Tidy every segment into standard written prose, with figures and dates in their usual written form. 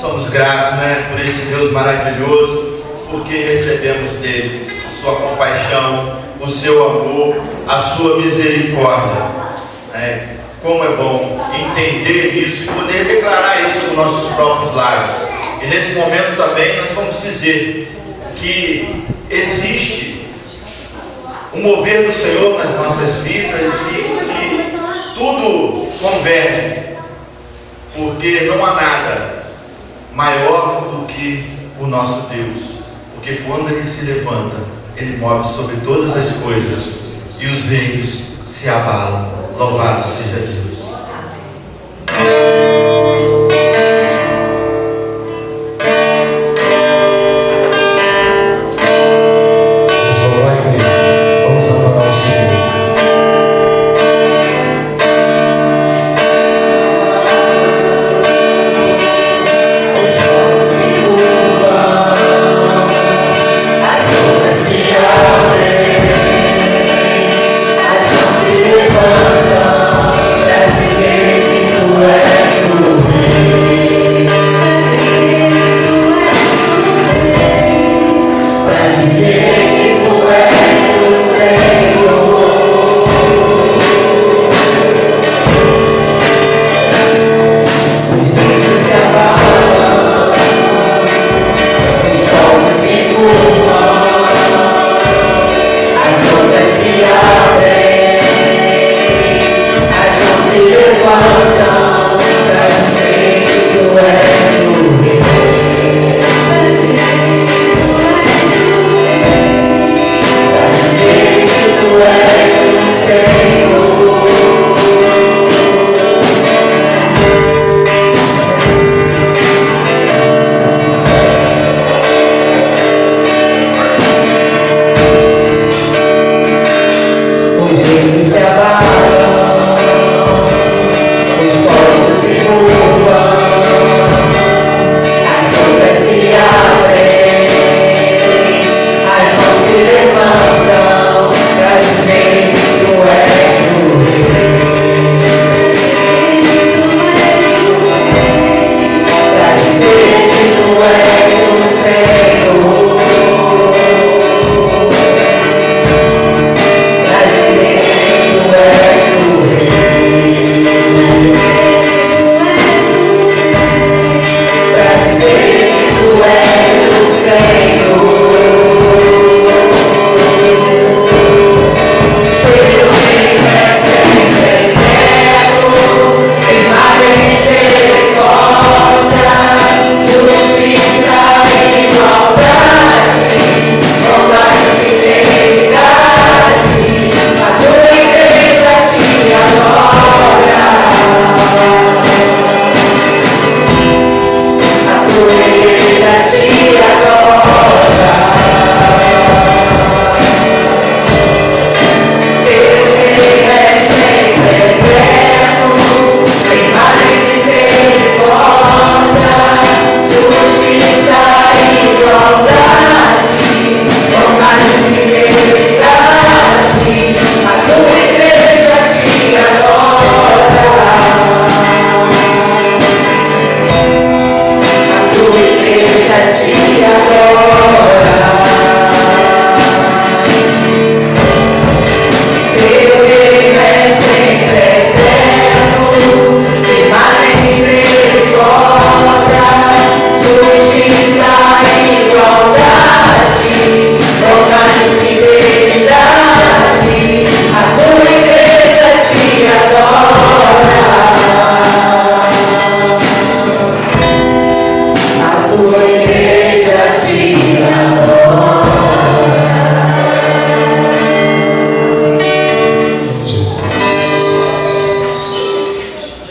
somos gratos, né, por esse Deus maravilhoso, porque recebemos dele a sua compaixão, o seu amor, a sua misericórdia. Como é bom entender isso e poder declarar isso nos nossos próprios lábios. E nesse momento também nós vamos dizer que existe um mover do Senhor nas nossas vidas e que tudo converge, porque não há nada maior do que o nosso Deus, porque quando Ele se levanta, Ele move sobre todas as coisas e os reinos se abalam. Louvado seja Deus.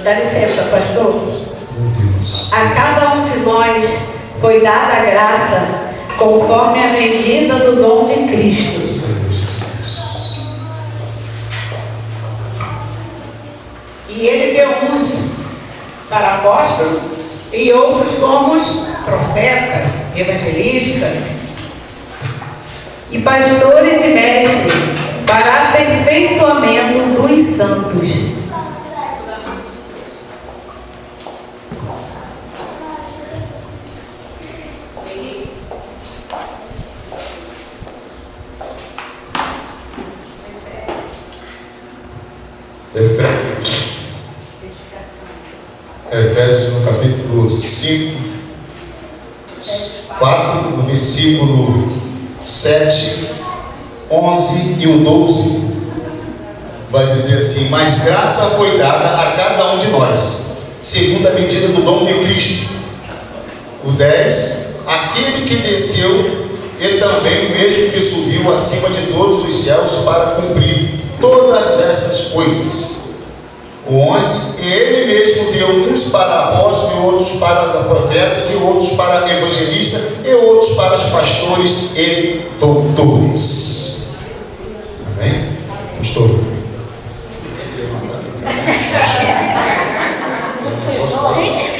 Dá licença, pastor. A cada um de nós foi dada a graça conforme a medida do dom de Cristo. E Ele deu uns para apóstolos e outros como profetas, evangelistas e pastores e mestres para aperfeiçoamento dos santos. capítulo 5, 4, no versículo 7, 11 e o 12, vai dizer assim: mas graça foi dada a cada um de nós, segundo a medida do dom de Cristo. O 10, aquele que desceu e também o mesmo que subiu acima de todos os céus para cumprir todas essas coisas. O 11, e ele mesmo deu uns para apóstolos, e outros para profetas, e outros para evangelistas, e outros para os pastores e doutores. Amém? Pastor?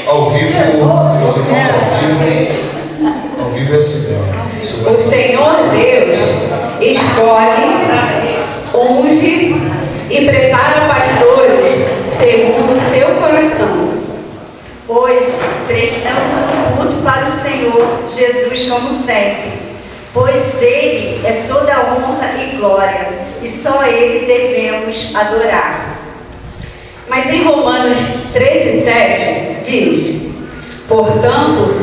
Ao vivo, os irmãos ao vivo é assim mesmo. O Senhor Deus escolhe, unge e prepara pastores segundo o seu coração. Pois prestamos um culto para o Senhor Jesus como sempre, pois Ele é toda honra e glória, e só Ele devemos adorar. Mas em Romanos 13:7 diz: portanto,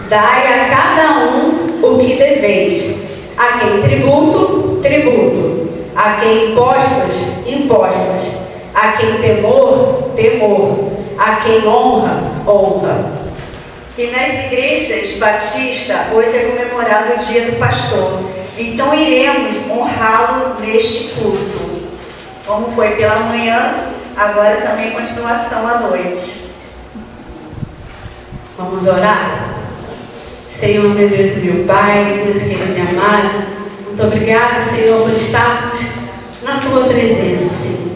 dai a cada um o que deveis, a quem tributo, tributo, a quem impostos, impostos, a quem temor, temor, a quem honra, honra. E nas igrejas batistas, hoje é comemorado o dia do pastor, então iremos honrá-lo neste culto, como foi pela manhã, agora também continuação à noite. Vamos orar? Senhor, meu Deus e meu Pai, Deus querido e amado, muito obrigada, Senhor, por estarmos na Tua presença, Senhor,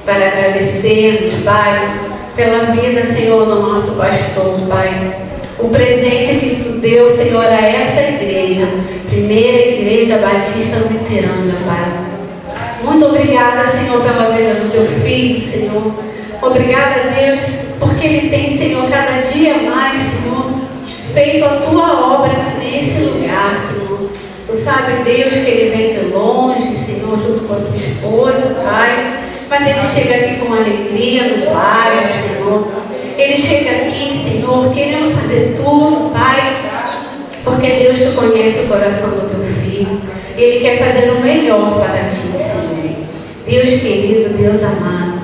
para agradecermos, Pai, pela vida, Senhor, do nosso pastor, Pai, o presente que Tu deu, Senhor, a essa igreja, primeira igreja batista no Ipiranga, Pai. Muito obrigada, Senhor, pela vida do Teu filho, Senhor. Obrigada, Deus, porque ele tem, Senhor, cada dia mais, Senhor, feito a Tua obra nesse lugar, Senhor. Tu sabe, Deus, que ele vem de longe, Senhor, junto com a sua esposa, Pai. Mas ele chega aqui com alegria nos lábios, Senhor. Ele chega aqui, Senhor, querendo fazer tudo, Pai. Porque, Deus, Tu conhece o coração do Teu filho. Ele quer fazer o melhor para Ti, Senhor. Deus querido, Deus amado.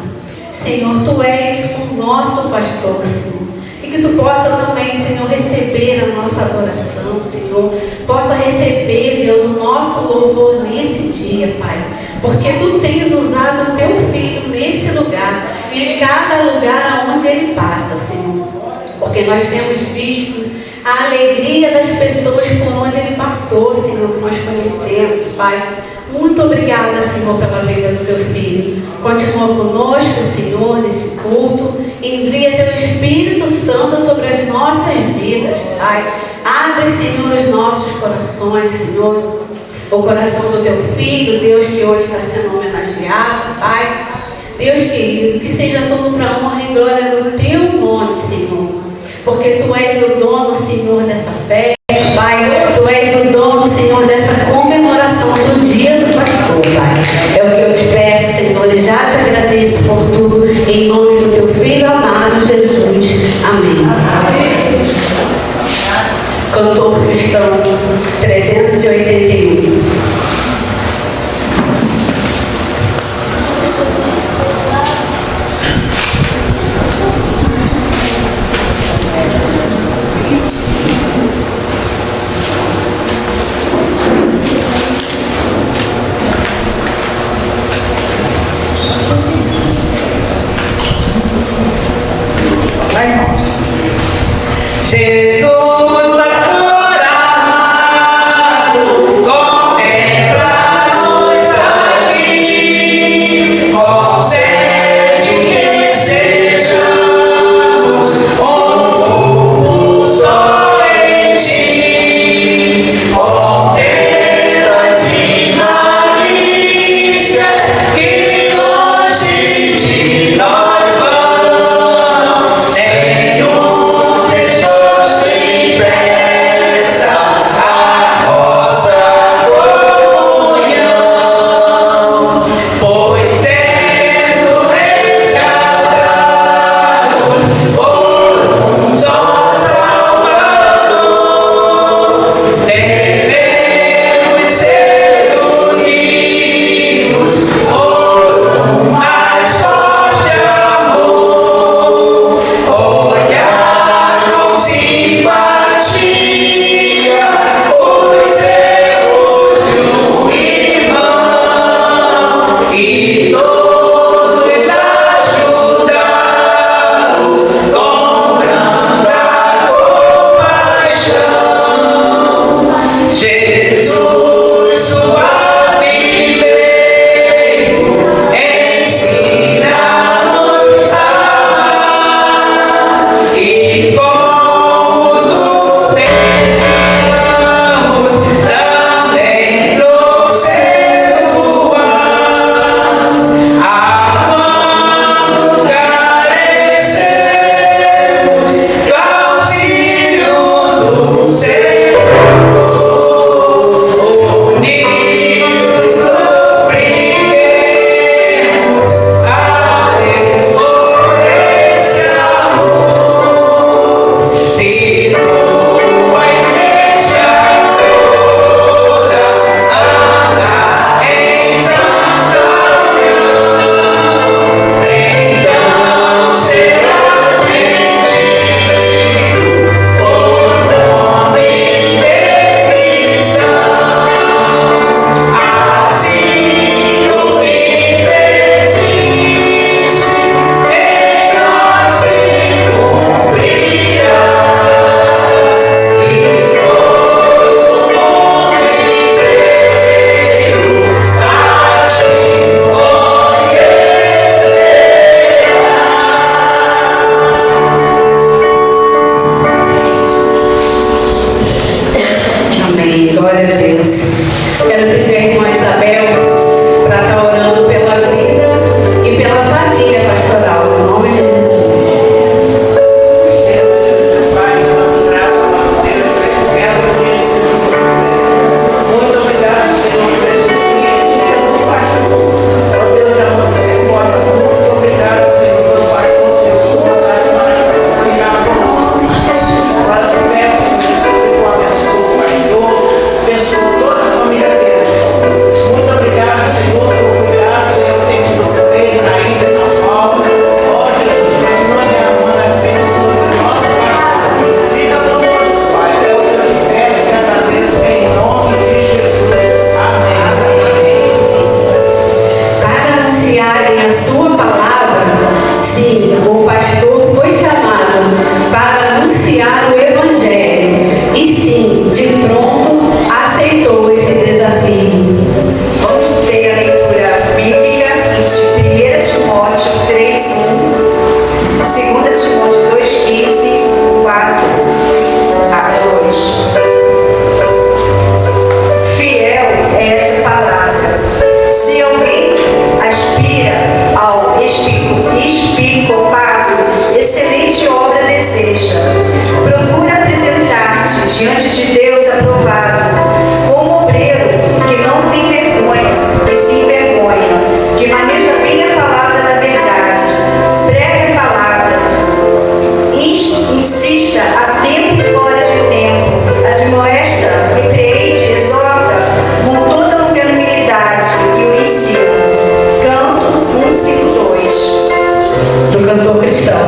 Senhor, Tu és o nosso pastor, Senhor. E que Tu possa também, Senhor, receber a nossa adoração, Senhor. Possa receber, Deus, o nosso louvor nesse dia, Pai. Porque Tu tens usado o Teu filho nesse lugar, em cada lugar aonde ele passa, Senhor. Porque nós temos visto a alegria das pessoas por onde ele passou, Senhor, que nós conhecemos, Pai. Muito obrigada, Senhor, pela vida do Teu filho. Continua conosco, Senhor, nesse culto. Envia Teu Espírito Santo sobre as nossas vidas, Pai. Abre, Senhor, os nossos corações, Senhor. O coração do Teu filho, Deus, que hoje está sendo homenageado, Pai. Deus querido, que seja tudo para a honra e glória do Teu nome, Senhor. Porque Tu és o dono, Senhor, dessa festa, Pai. Tu és o dono, Senhor, dessa comemoração do dia do pastor, Pai. É o que eu te peço, Senhor, e já te agradeço por tudo, em nome do Teu filho amado, Jesus. Amém. Cantor cristão 381. Jesus, pastor amado, com Glória a Deus. Quero pedir à irmã Isabel para estar orando pela vida e pela família pastoral, no nome de Jesus. Muito obrigado, Senhor, por esse dia que temos, Pai. Ó Deus de amor, misericórdia, muito obrigado, Senhor, meu Pai, com o Senhor, por vontade mais para ficar conosco. Agora eu peço, Senhor, que tu abençoe o pastor, abençoe toda a família dele, Senhor. Muito obrigado, Senhor, por cuidar, Senhor, tem sido por ele, na ilha, na falta. Ó Jesus, continua derramando as bênçãos sobre nós, Pai. Fica conosco, Pai. É o que eu te peço e agradeço em nome de Jesus. Amém. Para anunciarem a sua palavra, sim, o pastor foi chamado para anunciar o Evangelho e sim, de pronto, aceitou esse desafio. Vamos ter a leitura bíblica de 1 Timóteo 3:1, 2 Timóteo 2:15, 4 a 2. Fiel é esta palavra. Se alguém aspira ao episcopado, excelente obra deseja. Procura apresentar-te diante de Deus aprovado, como obreiro que não tem vergonha e se envergonha, que maneja bem a palavra da verdade. Pregue a palavra, insista a tempo e fora de tempo, admoesta, repreende, exorta, com toda longanimidade e o ensina. Canto 152. Do cantor cristão.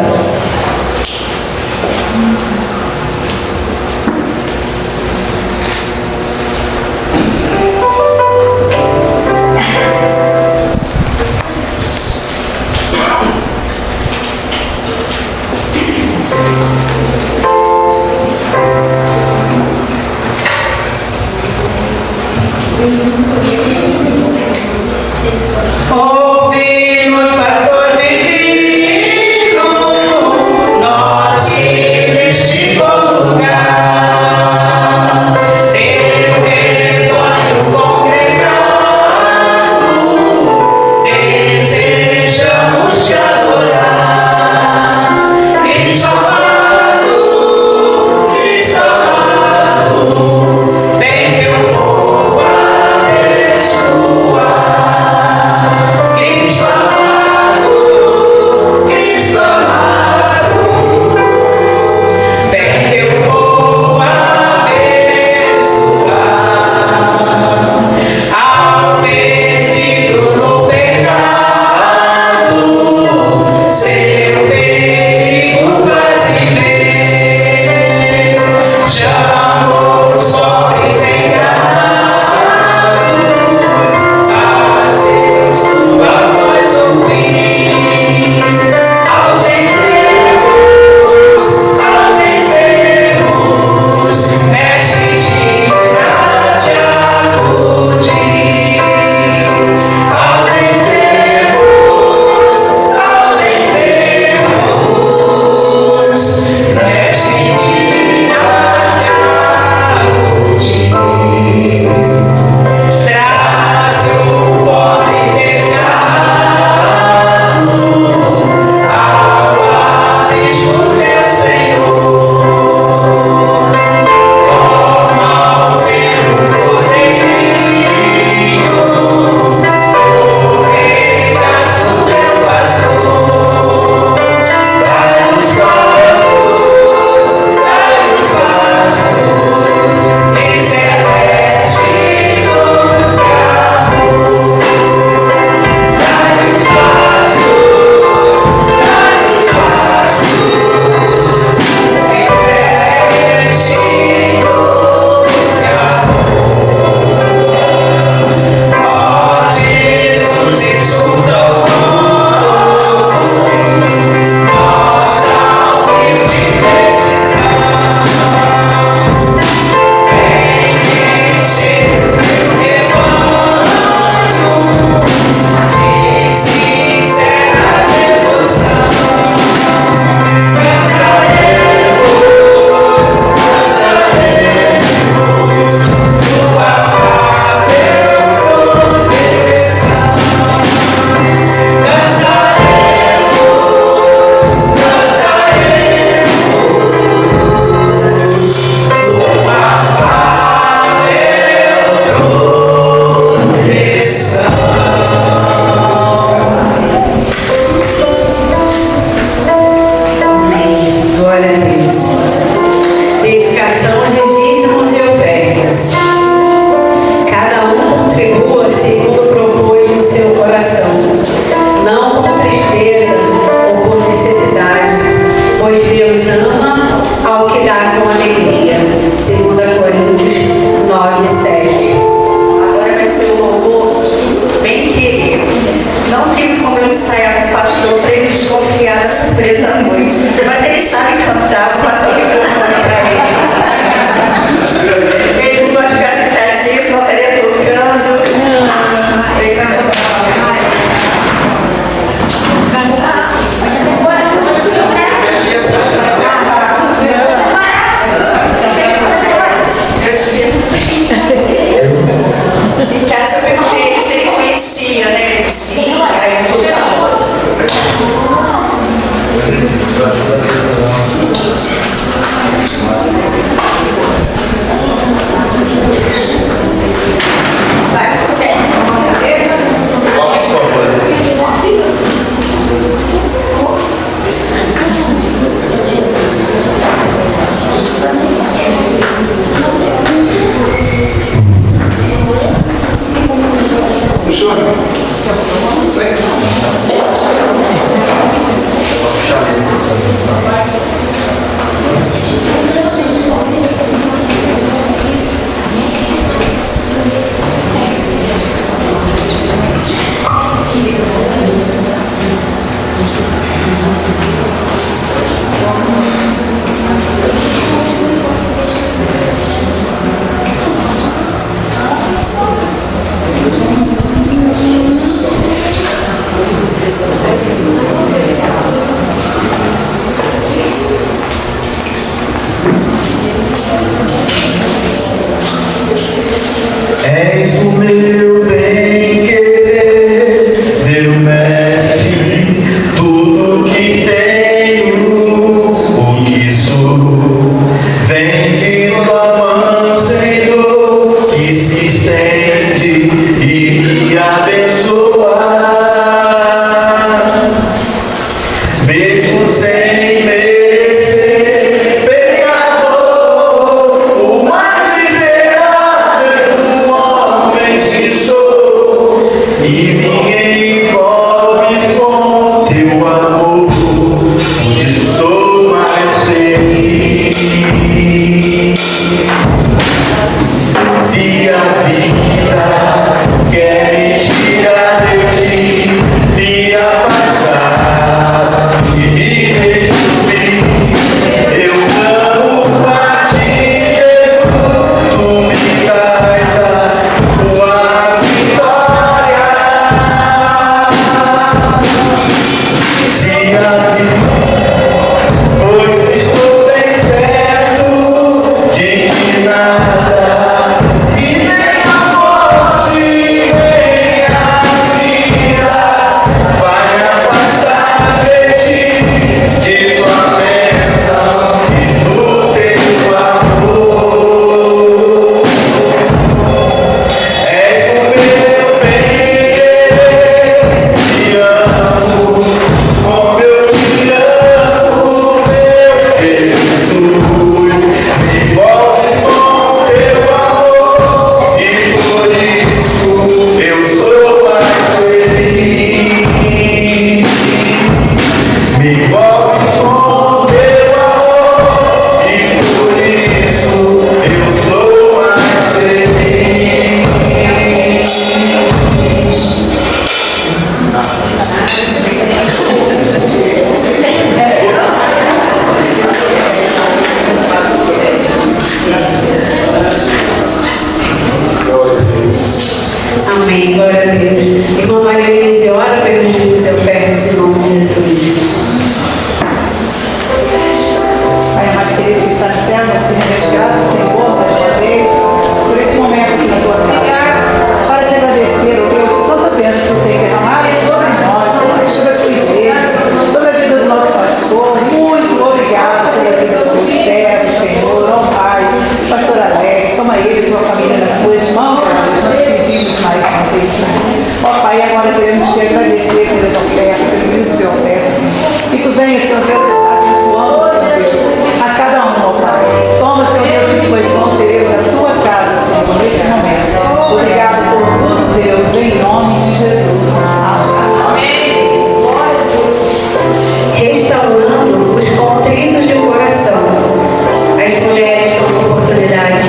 És o meu bem-querer, meu mestre, tudo que tenho, o que sou, vem de tua mão, Senhor, que se estende e me abençoa. Mesmo sem merecer, pecador, o mais miserável dos homens que sou, e me envolves com teu amor, por isso sou mais feliz. Se a vida quer me tirar de ti, me afastar e me destruir, eu clamo a ti, Jesus, tu me dás a tua vitória. Se a vida, pois estou bem certo de que nada e nem a morte nem a vida vai me afastar de ti, de tua bênção e do teu amor. És o meu bem-querer, te amo, como eu te amo, meu Jesus. Me envolves com teu amor e por isso eu sou mais feliz. Me envolves com teu amor e por isso eu sou mais feliz. Amém. Glória a Deus. Irmã Maria Elise, ora pelos que se ofertas em nome de Jesus. Pai amado querido que está no céu, nós te rendemos graças, Senhor, mais uma vez, por este momento aqui na tua casa, para te agradecer, ó Deus, por tanta bênção que tu tem derramado sobre nós, sobre a tua igreja, sobre a vida do nosso pastor. Muito obrigado pela vida do teu servo, Senhor, ó Pai, pastor Alex, toma ele e sua família nas tuas mãos, ó Deus, nós pedimos mais uma vez, Senhor. Ó Pai, agora queremos te agradecer pelas ofertas, pelos livros de ofertas, Senhor. Que tu venha, Senhor Deus, estar abençoando, Senhor Deus, a cada um, ó Pai. Toma, Senhor Deus, em tuas mãos, seremos na tua casa, Senhor, neste momento. Obrigado por tudo, Deus, em nome de Jesus. Amém. Restaurando os contritos de coração. As mulheres têm oportunidade.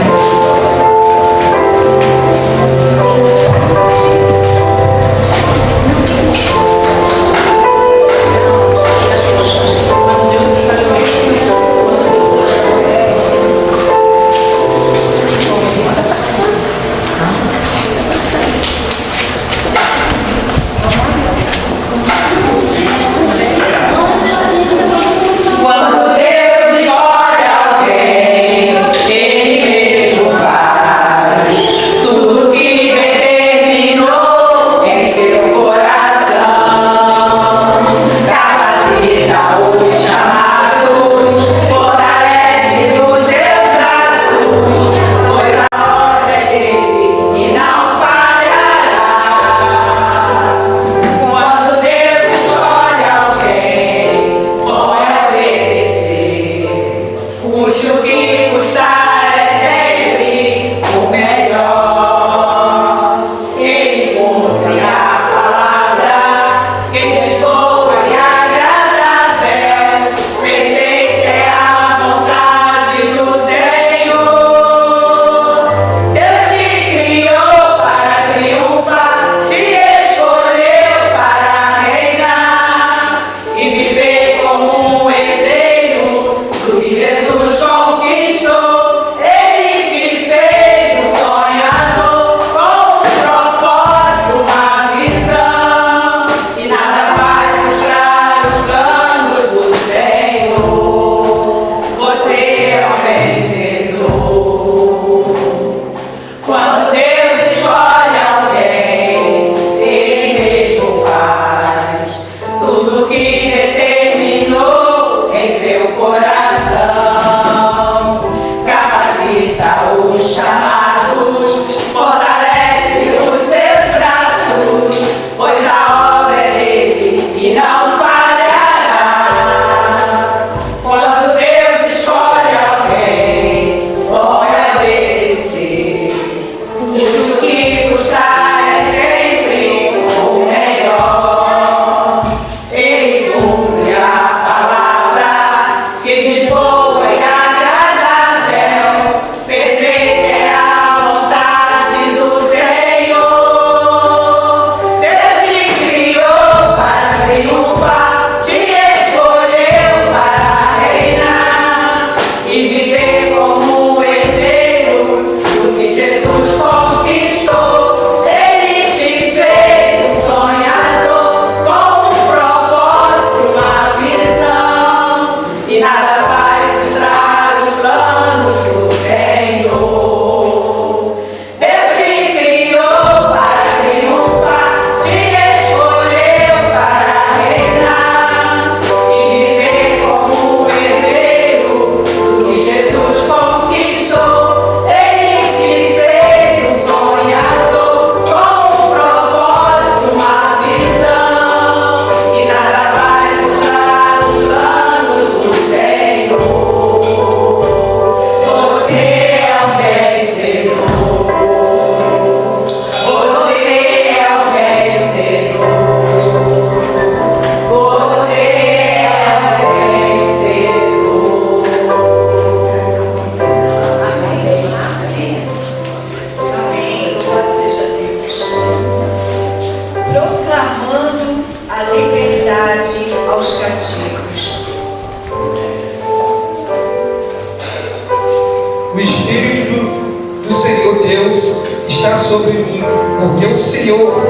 sobre mim, porque o Senhor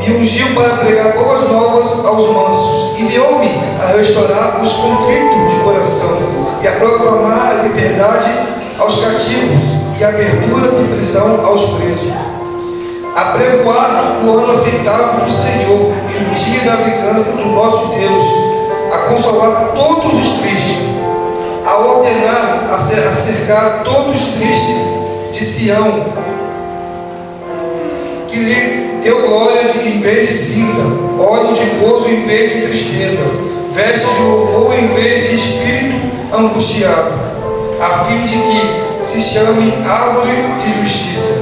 me ungiu para pregar boas novas aos mansos, enviou-me a restaurar os contritos de coração e a proclamar a liberdade aos cativos e a abertura de prisão aos presos, a pregoar o ano aceitável do Senhor e o dia da vingança do nosso Deus, a consolar todos os tristes, a ordenar a cercar todos os tristes de Sião, que lhe deu glória em vez de cinza, óleo de gozo em vez de tristeza, veste de louvor em vez de espírito angustiado, a fim de que se chame árvore de justiça,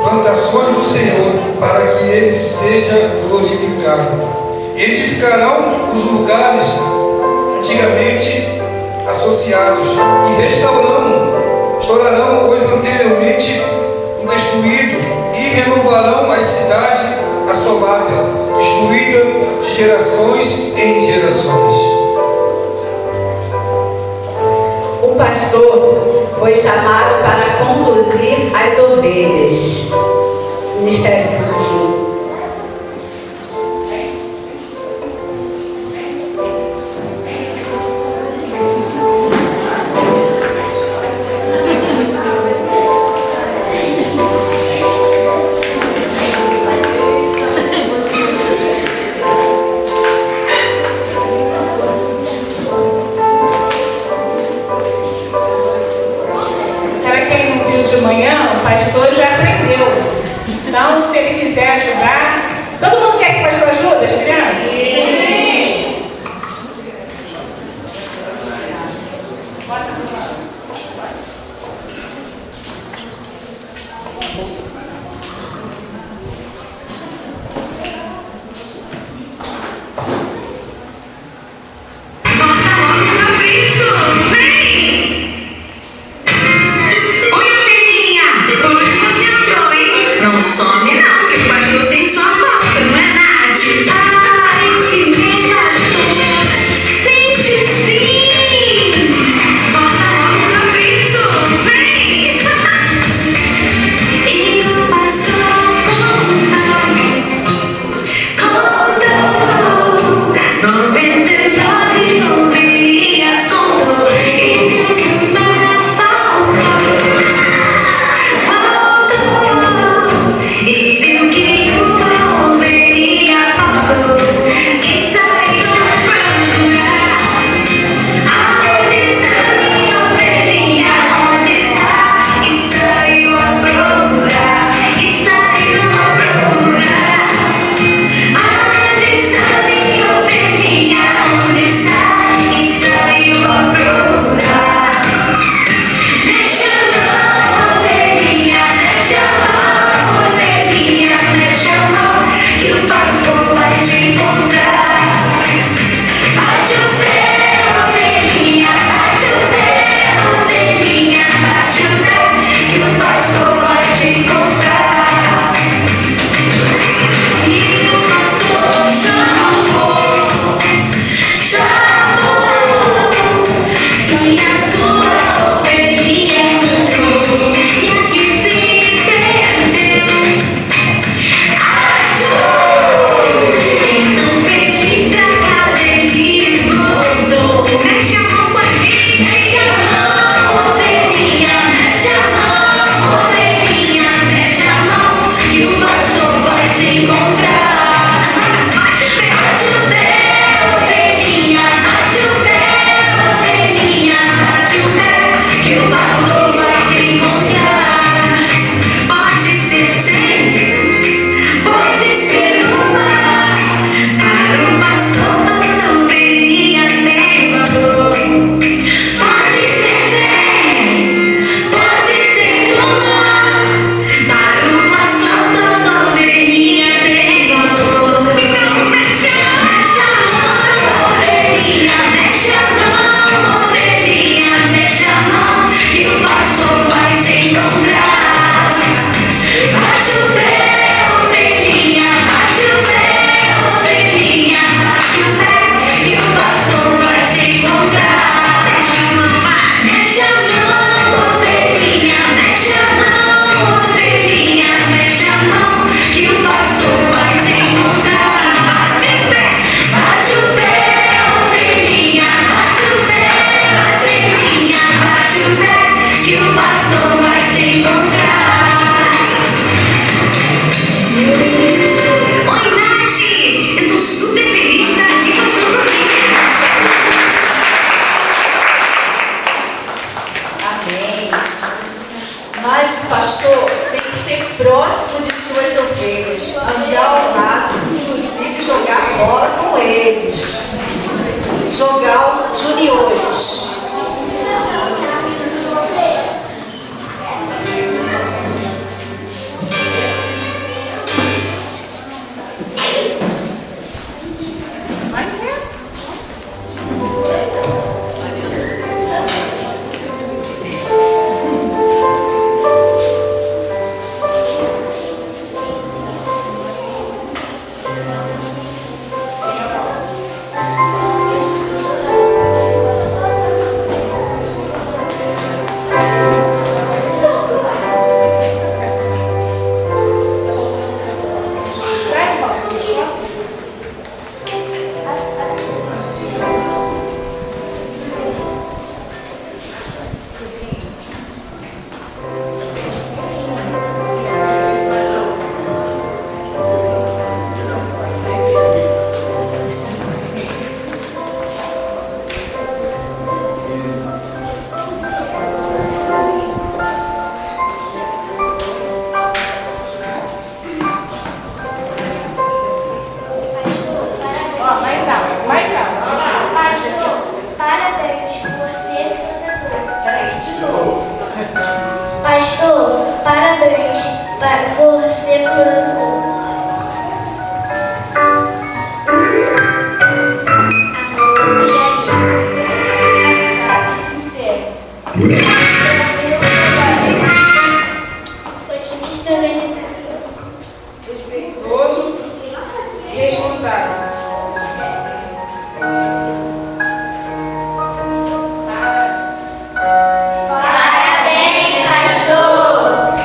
plantações do Senhor, para que ele seja glorificado. Edificarão os lugares antigamente associados e restaurarão os anteriormente destruídos e renovarão as cidades assoladas, destruídas de gerações em gerações. O pastor foi chamado para conduzir as ovelhas. Ministério infantil. Para quem não viu de manhã, o pastor já aprendeu. Então, se ele quiser ajudar, todo mundo quer que o pastor ajude as crianças? Sim. Não some não, porque o pastor sente sua falta, não é, Nath? Ah, esse pastor tem que ser próximo de suas ovelhas, andar ao lado, inclusive jogar bola com eles, jogar juniores. Pastor, parabéns por ser produtor. Agora eu sou amigo, sabe, sincero. Otimista, organizador. Respeitoso e responsável. Parabéns, pastor!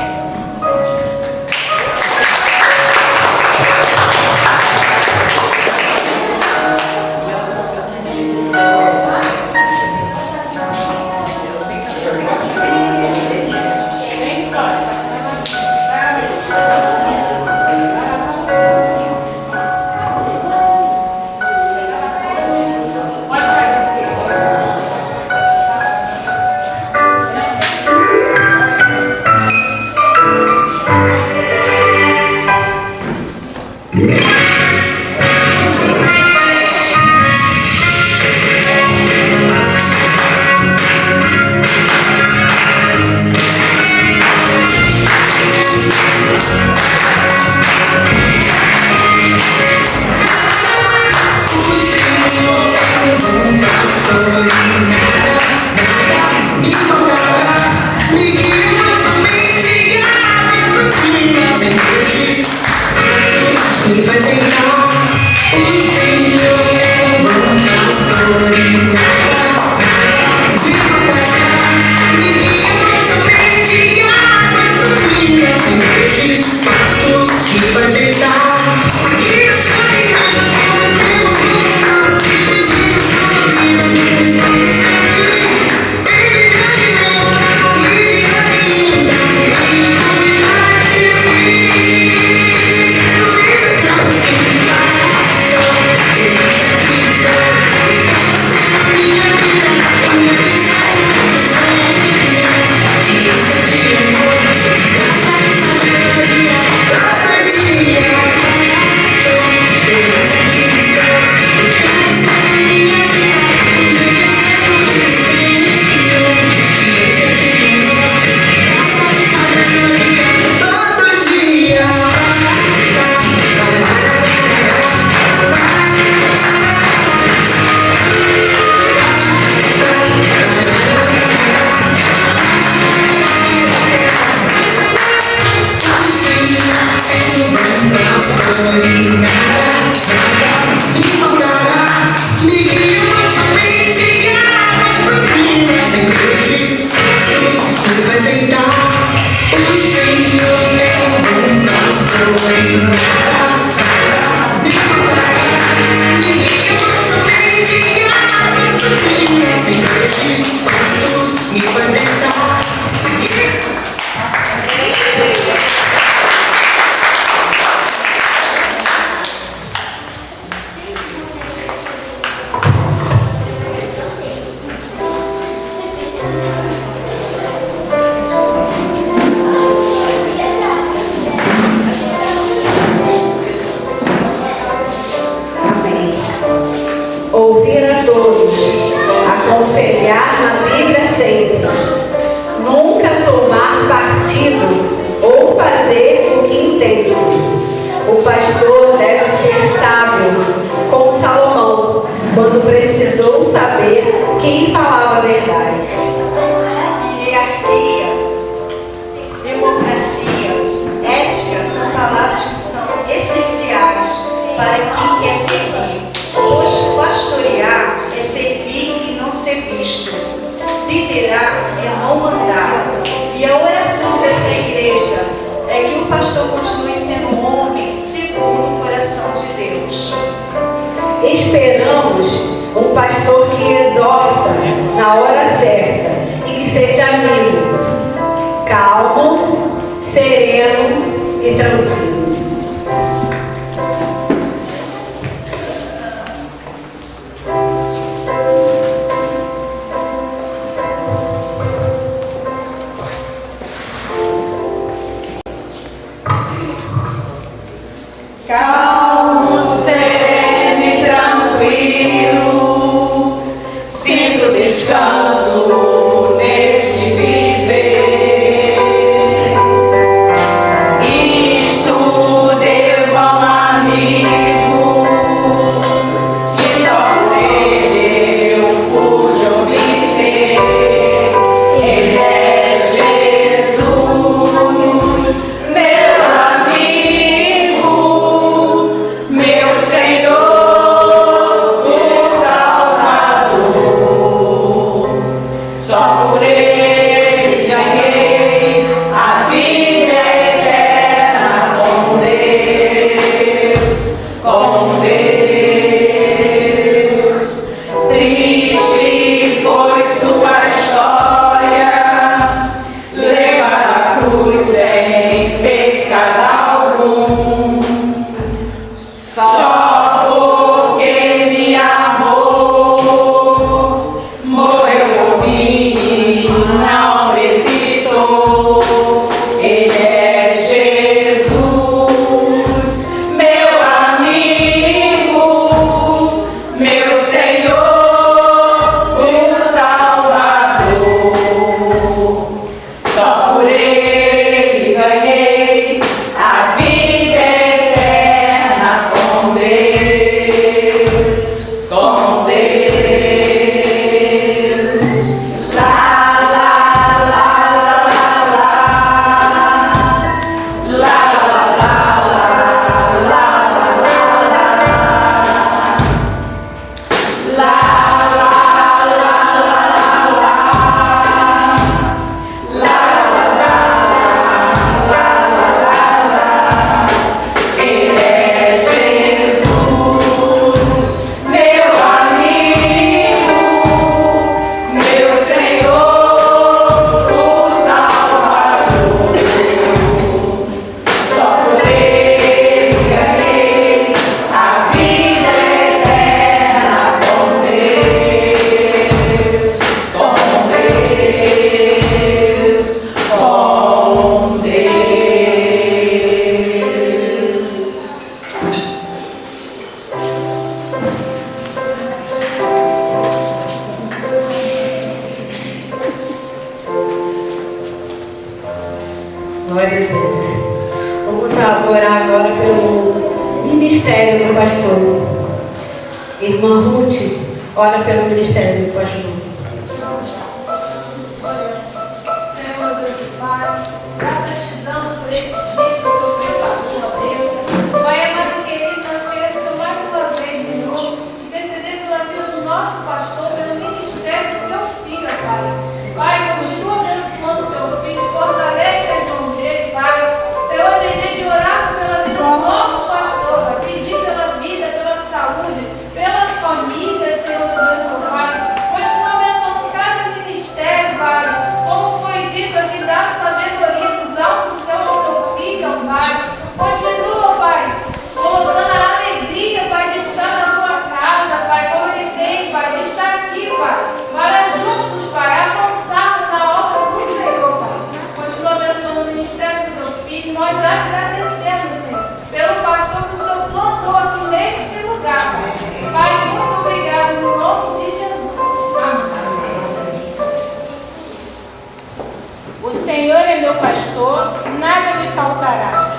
Yeah. quem falava a verdade. Hierarquia, democracia, ética são palavras que são essenciais para quem quer servir. Pois pastorear é servir e não ser visto. Liderar é não mandar. E a oração dessa igreja é que o pastor continue sendo um homem segundo o coração de Deus. Esperamos um pastor que exorta na hora certa e que seja amigo, calmo, sereno e tranquilo. Calmo, sereno e tranquilo, sinto descanso neste viver. Isto devo a um amigo que só por ele eu pude obter. Ele é Jesus, meu amigo, meu Senhor, o Salvador. Só por ele ganhei a vida eterna com Deus, com Deus. Triste foi sua história, levar a cruz sem pecado algum. Só porque me amou, morreu por mim, não hesitou. Ele é Jesus, meu amigo, meu Senhor, o Salvador. Só por ele ganhei a vida eterna com Deus, com Deus. Lá, lá, lá, lá, lá, lá, lá, lá, lá, lá, Ele é Jesus, meu amigo, meu Senhor, o Salvador. Só por ele ganhei a vida eterna com Deus, com Deus, com Deus. Glória a Deus. Vamos orar agora pelo ministério do pastor. Irmã Ruth, ora pelo ministério do pastor. Senhor Deus e Pai, graças te damos por esse dia que o Senhor preparou, ó Deus. Pai amado e querido, nós queremos mais uma vez, Senhor, interceder pela vida do nosso pastor, pelo ministério do teu filho, ó Pai. Pai, continua abençoando o teu filho, fortalece a irmão dele, Pai. Senhor, hoje é dia de orar pela vida do nosso pastor, Pai, pedir pela vida, pela saúde, pela família, Senhor Deus, meu Pai. Continua abençoando cada ministério, Pai. Como foi dito aqui, dá sabedoria dos altos céus ao teu filho, ó Pai. Continua, Pai, colocando a alegria, Pai, de estar na tua casa, Pai, como ele tem, Pai, de estar aqui, Pai, para juntos, Pai, avançarmos na obra do Senhor, Pai. Continua abençoando o ministério do teu filho. Nós agradecemos, Senhor, pelo pastor que o Senhor plantou aqui neste lugar, Pai. Pai, muito obrigado, no nome de Jesus. Amém. O Senhor é meu pastor, nada me faltará.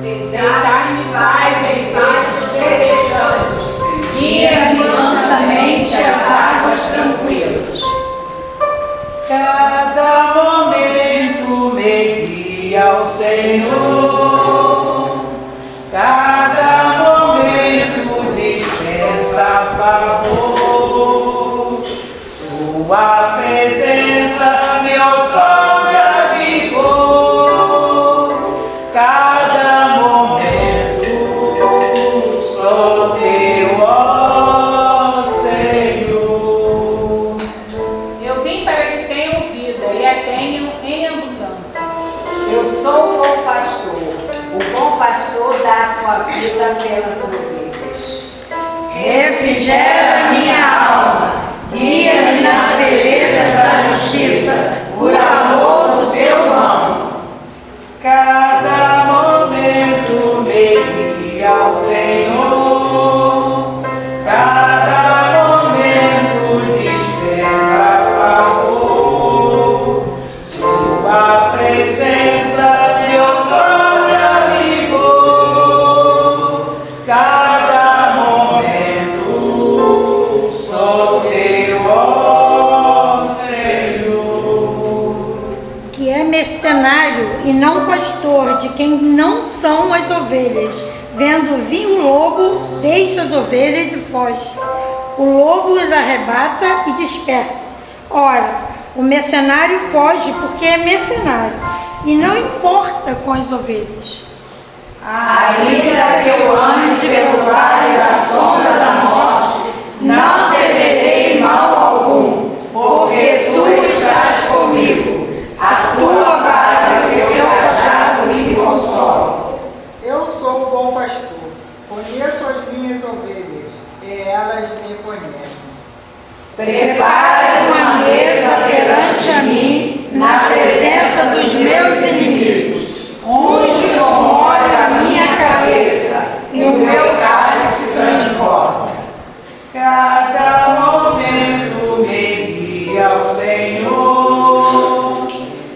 Deitar-me faz em pastos verdejantes, guia-me mansamente às águas tranquilas. ovelhas. Cada momento me guia ao Senhor, cada momento dispensa favor, sua presença me outorga vigor, cada momento sou teu, ó Senhor. Eu vim para que tenham vida e a tenham em abundância. Eu sou o bom pastor. O bom pastor dá a sua vida pelas ovelhas. Refrigera minha alma, guia-me nas veredas da justiça, por amor do seu nome. Cada momento me guia ao Senhor, cada momento dispensa favor, sua presença me outorga vigor, cada momento sou teu, ó Senhor. Que é mercenário e não pastor de quem não são as ovelhas. Vendo vir um lobo, deixa as ovelhas e foge. O lobo os arrebata e dispersa. Ora, o mercenário foge porque é mercenário e não importa com as ovelhas. Ainda que eu ande pelo vale da sombra da morte, não temerei mal algum, porque tu estás comigo. A tua vara e o teu cajado me consolam. Eu sou o bom pastor, conheço as minhas ovelhas, e elas me conhecem. Preparas uma mesa perante a mim, na presença dos meus inimigos. Unge com óleo a minha cabeça, e o meu cálice transborda. Cada momento me guia ao Senhor,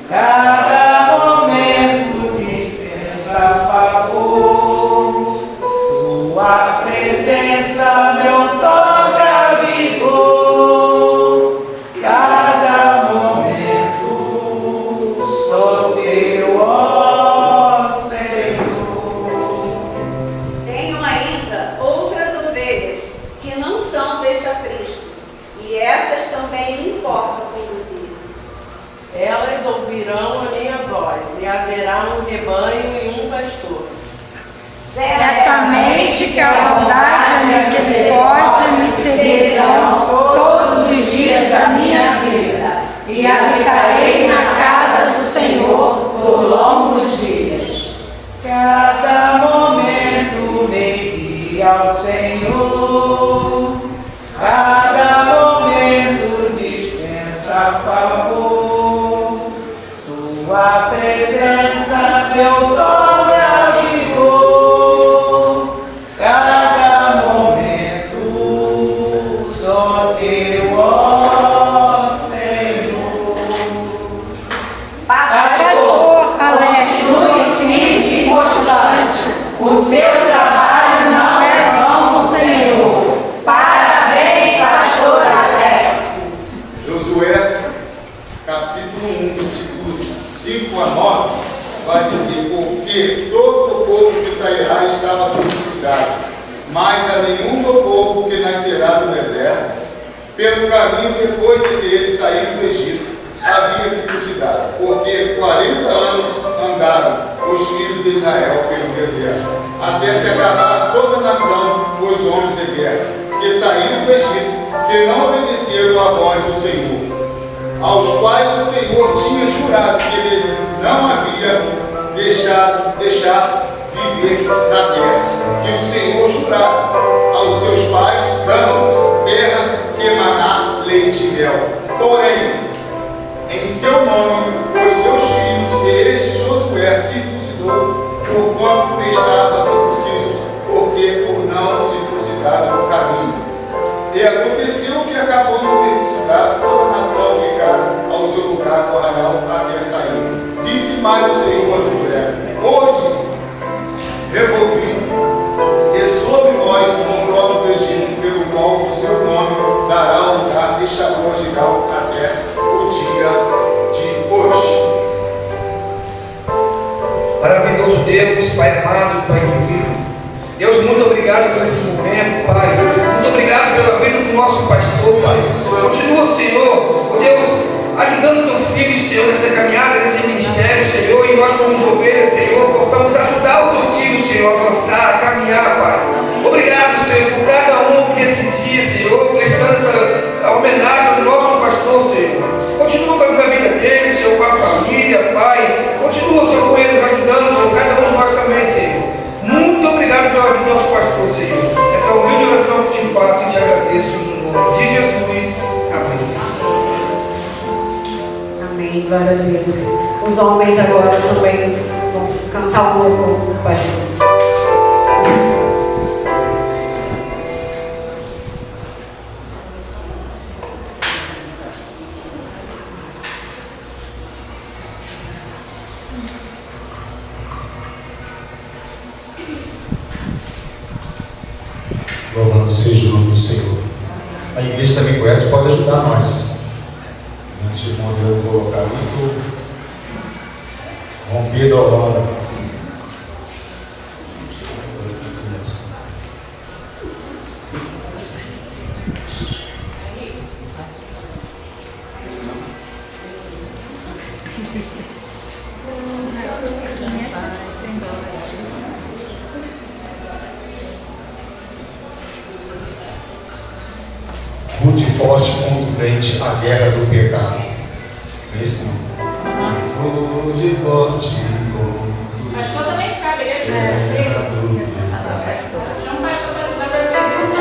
cada momento dispensa favor, sua presença me outorga vigor, cada momento sou teu, ó Senhor. Tenho ainda outras ovelhas que não são deste aprisco, e essas também não importa conduzir. Elas ouvirão a minha voz, e haverá um rebanho e um pastor. Certamente que a bondade e a misericórdia me seguirão todos os dias da minha vida, e habitarei na casa do Senhor por longos dias. Cada momento me guia ao Senhor, cada momento dispensa favor, sua presença me outorga vigor, cada momento sou teu, ó Senhor. Pastor alegre, Continue firme e constante, o seu trabalho não é vão, Senhor. Parabéns, pastor Alex. Josué, capítulo 1, versículos 5 a 9, vai dizer: porque todo o povo que sairá estava circuncidado, mas a nenhum do povo que nascerá do deserto, pelo caminho depois de ter saído do Egito, havia circuncidado, porque 40 anos andaram os filhos de Israel pelo deserto, até se acabar toda a nação, os homens de guerra, que saíram do Egito, que não obedeceram à voz do Senhor, aos quais o Senhor tinha jurado que eles não havia deixado viver na terra, que o Senhor jurara aos seus pais, dando terra que emanar leite e mel. Porém, em seu nome, os seus filhos, este Josué circuncidou, porquanto estava circunciso, porque por não circuncidaram no caminho. E aconteceu que, acabando de circuncidar, toda a nação ficar ao seu lugar do arraial até sair. Disse mais o Senhor a Josué: hoje revolvi e sobre vós o próprio Egito, pelo qual o seu nome dará ao lugar de Sharon Gigal Maravilhoso Deus, Pai amado, Pai querido. Deus, muito obrigado por esse momento, Pai. Muito obrigado pela vida do nosso pastor, Pai. Continua, Senhor, Deus, ajudando teu filho, Senhor, nessa caminhada, nesse ministério, Senhor, e nós como ovelhas, Senhor, possamos ajudar o teu filho, Senhor, a avançar, a caminhar, Pai. Obrigado, Senhor, por cada um que nesse dia, Senhor, prestando essa homenagem ao nosso pastor, Senhor. Continua com a vida dele, Senhor, com a família, Pai. Continua, Senhor, com ele, ajudando, Senhor, cada um de nós também, Senhor. Muito obrigado pela vida do nosso pastor, Senhor. Essa humilde oração que te faço e te agradeço no nome de Jesus. Amém. Amém, glória a Deus. Os homens agora também vão cantar um louvor para o pastor. Louvado seja o nome do Senhor. A igreja também conhece, pode ajudar nós. Antes de eu colocar ali o romper da Holanda. Rude, forte, contundente, a guerra do pecado. É isso não. Rude, forte, contundente. Pastor também sabe, ele é guerra do pecado. Chama o pastor para ajudar a apresentação.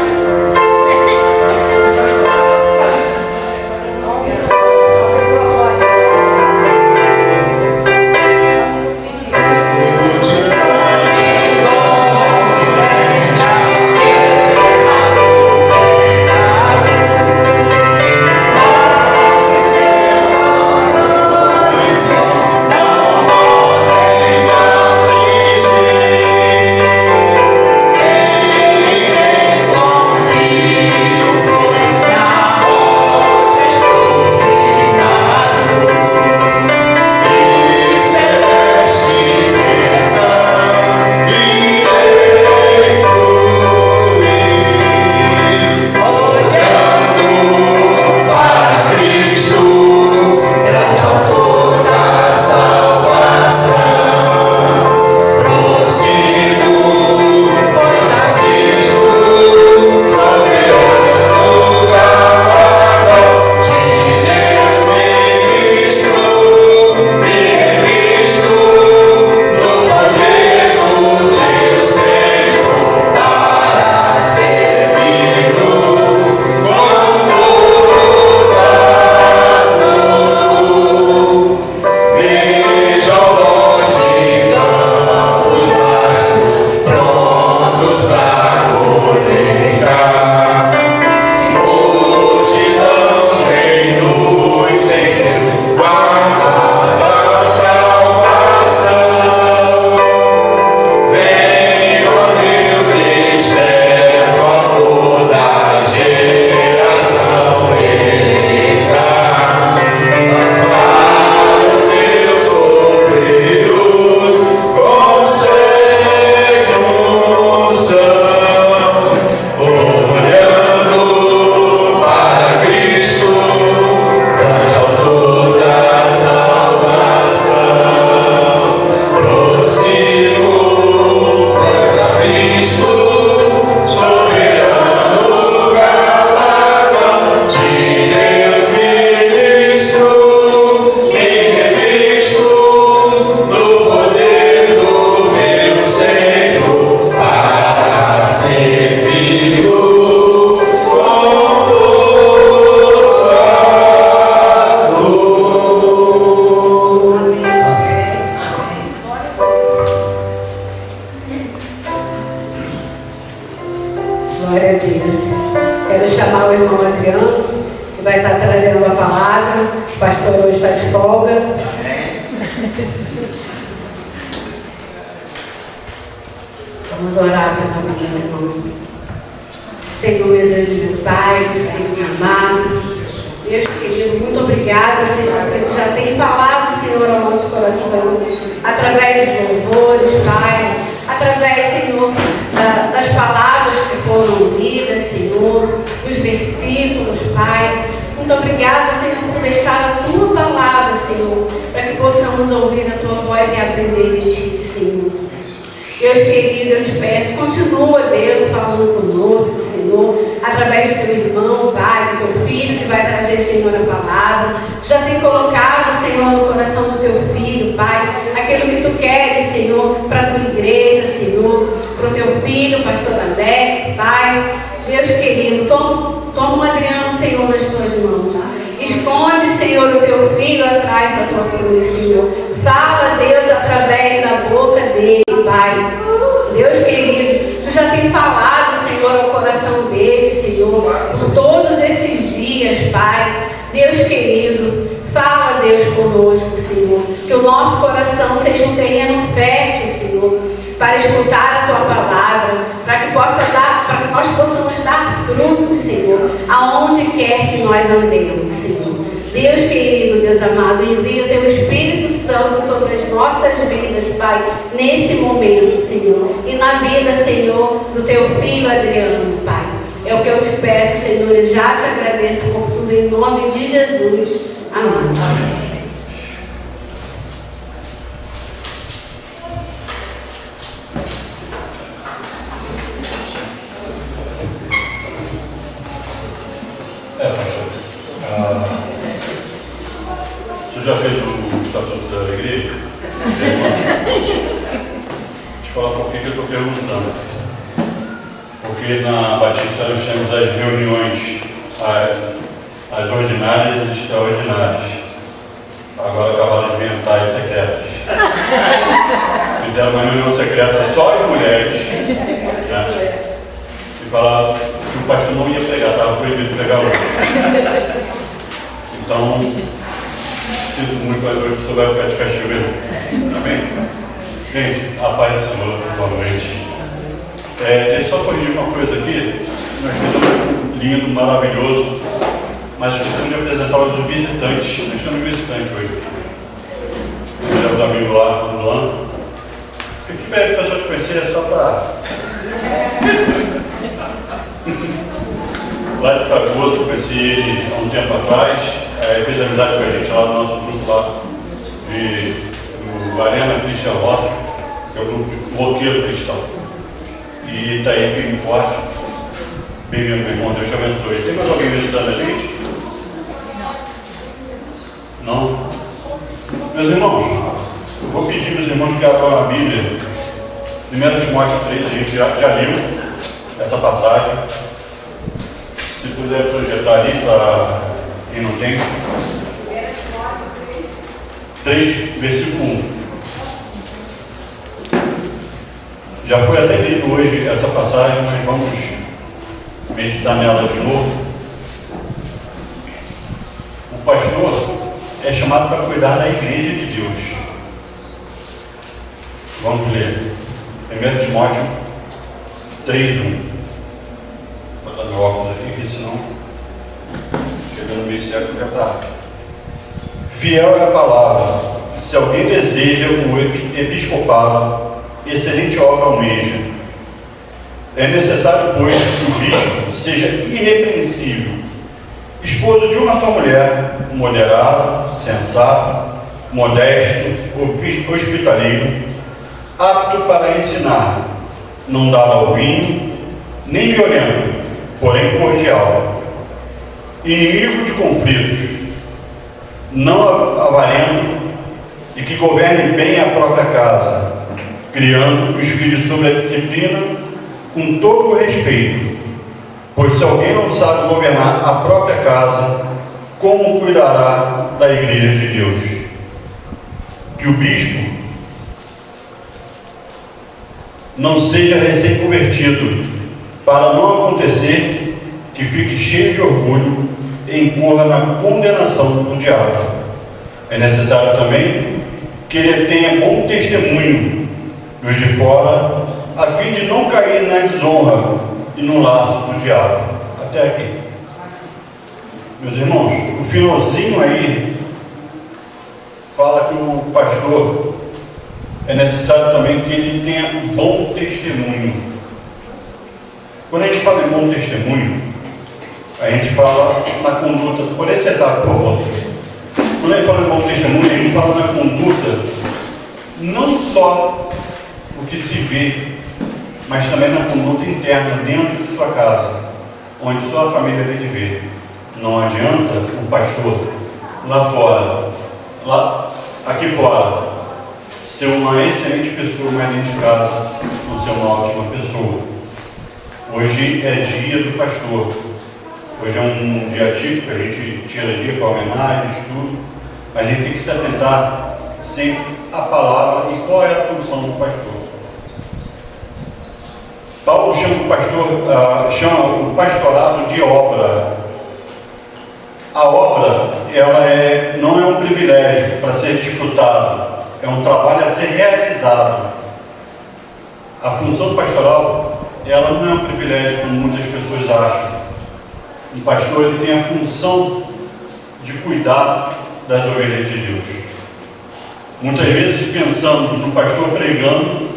Glória a Deus. Quero chamar o irmão Adriano, que vai estar trazendo a palavra. O pastor hoje está de folga. Vamos orar pela vida, irmão. Senhor, meu Deus e meu Pai, Senhor amado, Deus querido, muito obrigada, Senhor, porque Tu já tem falado, Senhor, ao nosso coração, através do louvor, pastores, Pai, através, Senhor, das palavras que foram lidas, Senhor, dos versículos, Pai. Muito obrigada, Senhor, por deixar a Tua palavra, Senhor, para que possamos ouvir a Tua voz e aprender de Ti, Senhor. Deus querido, eu te peço, continua, Deus, falando conosco, Senhor, através do Teu irmão, Pai, do Teu filho, que vai trazer, Senhor, a palavra. Tu já tem colocado, Senhor, no coração do Teu filho, Pai, aquilo que Tu queres, Senhor, para a Tua igreja, Senhor, para o Teu filho, pastor Alex, Pai. Deus querido, toma o Adriano, Senhor, nas Tuas mãos. Esconde, Senhor, o Teu filho atrás da Tua cruz, Senhor. Fala, Deus, através da boca dele, Pai. Deus querido, Tu já tem falado, Senhor, ao coração dele, Senhor, por todos esses dias, Pai. Deus querido, fala, Deus, conosco, Senhor. Que o nosso coração seja um terreno fértil, Senhor, para escutar a Tua palavra, para que nós possamos dar frutos, Senhor, aonde quer que nós andemos, Senhor. Deus querido, Deus amado, envia o Teu Espírito Santo sobre as nossas vidas, Pai, nesse momento, Senhor, e na vida, Senhor, do Teu filho Adriano, Pai. É o que eu te peço, Senhor, e já te agradeço por tudo, em nome de Jesus. Amém. Amém. Já fez o estatuto da igreja? Deixa eu falar por que eu estou perguntando. Porque na Batista nós temos as reuniões, as ordinárias e as extraordinárias. Agora acabaram de inventar as secretas. Fizeram uma reunião secreta só as mulheres, né? E falaram que o pastor não ia pregar, estava proibido pregar hoje. Então, sinto muito, mas hoje o senhor vai ficar de castigo mesmo. Amém? Gente, a paz do Senhor, boa noite. Deixa eu só corrigir uma coisa aqui. Nós temos um lindo, maravilhoso, mas esquecemos de apresentar os visitantes. Nós temos visitantes hoje. O amigo lá, o Luan. Fique de pé para a pessoa te conhecer, só para. Lá de Fragoso, conheci ele há um tempo atrás. Fez amizade com a gente lá no nosso grupo lá do Arena Christian Rock, que é o grupo de roqueiro cristão. E está aí firme e forte. Bem-vindo, meu irmão, Deus te abençoe. Tem mais alguém visitando a gente? Não? Meus irmãos, eu vou pedir meus irmãos que abram a Bíblia. 1 Timóteo 3, a gente já leu essa passagem. Se puder projetar ali para quem não tem. 3, versículo 1. Já foi até lido hoje essa passagem, mas vamos meditar nela de novo. O pastor é chamado para cuidar da igreja de Deus. Vamos ler 1 Timóteo 3:1. Vou botar meu óculos aqui, porque senão chegando no meio século já está. Fiel é a palavra. Se alguém deseja o episcopado, excelente obra almeja. É necessário, pois, que o bispo seja irrepreensível, esposo de uma só mulher, moderado, sensato, modesto, hospitaleiro, apto para ensinar, não dado ao vinho, nem violento, porém cordial, inimigo de conflitos, não avarento, e que governe bem a própria casa, criando os filhos sob a disciplina com todo o respeito, pois se alguém não sabe governar a própria casa, como cuidará da igreja de Deus? Que o bispo não seja recém-convertido, para não acontecer que fique cheio de orgulho e incorra na condenação do diabo. É necessário também que ele tenha bom testemunho dos de fora, a fim de não cair na desonra e no laço do diabo. Até aqui. Meus irmãos, o finalzinho aí fala que o pastor é necessário também que ele tenha bom testemunho. Quando a gente fala em bom testemunho, a gente fala na conduta, por esse etapa, por favor. Quando a gente fala em bom testemunho, a gente fala na conduta, não só o que se vê, mas também na conduta interna, dentro de sua casa, onde sua família vem de ver. Não adianta o pastor lá fora, aqui fora, ser uma excelente pessoa, mas dentro de casa não ser uma ótima pessoa. Hoje é dia do pastor. Hoje é um dia típico, a gente tira dia para homenagens, tudo. A gente tem que se atentar sempre à palavra e qual é a função do pastor. Paulo chama o pastorado de obra. A obra, não é um privilégio para ser disputado, é um trabalho a ser realizado. A função pastoral, ela não é um privilégio como muitas pessoas acham. O pastor, ele tem a função de cuidar das ovelhas de Deus. Muitas vezes pensamos no pastor pregando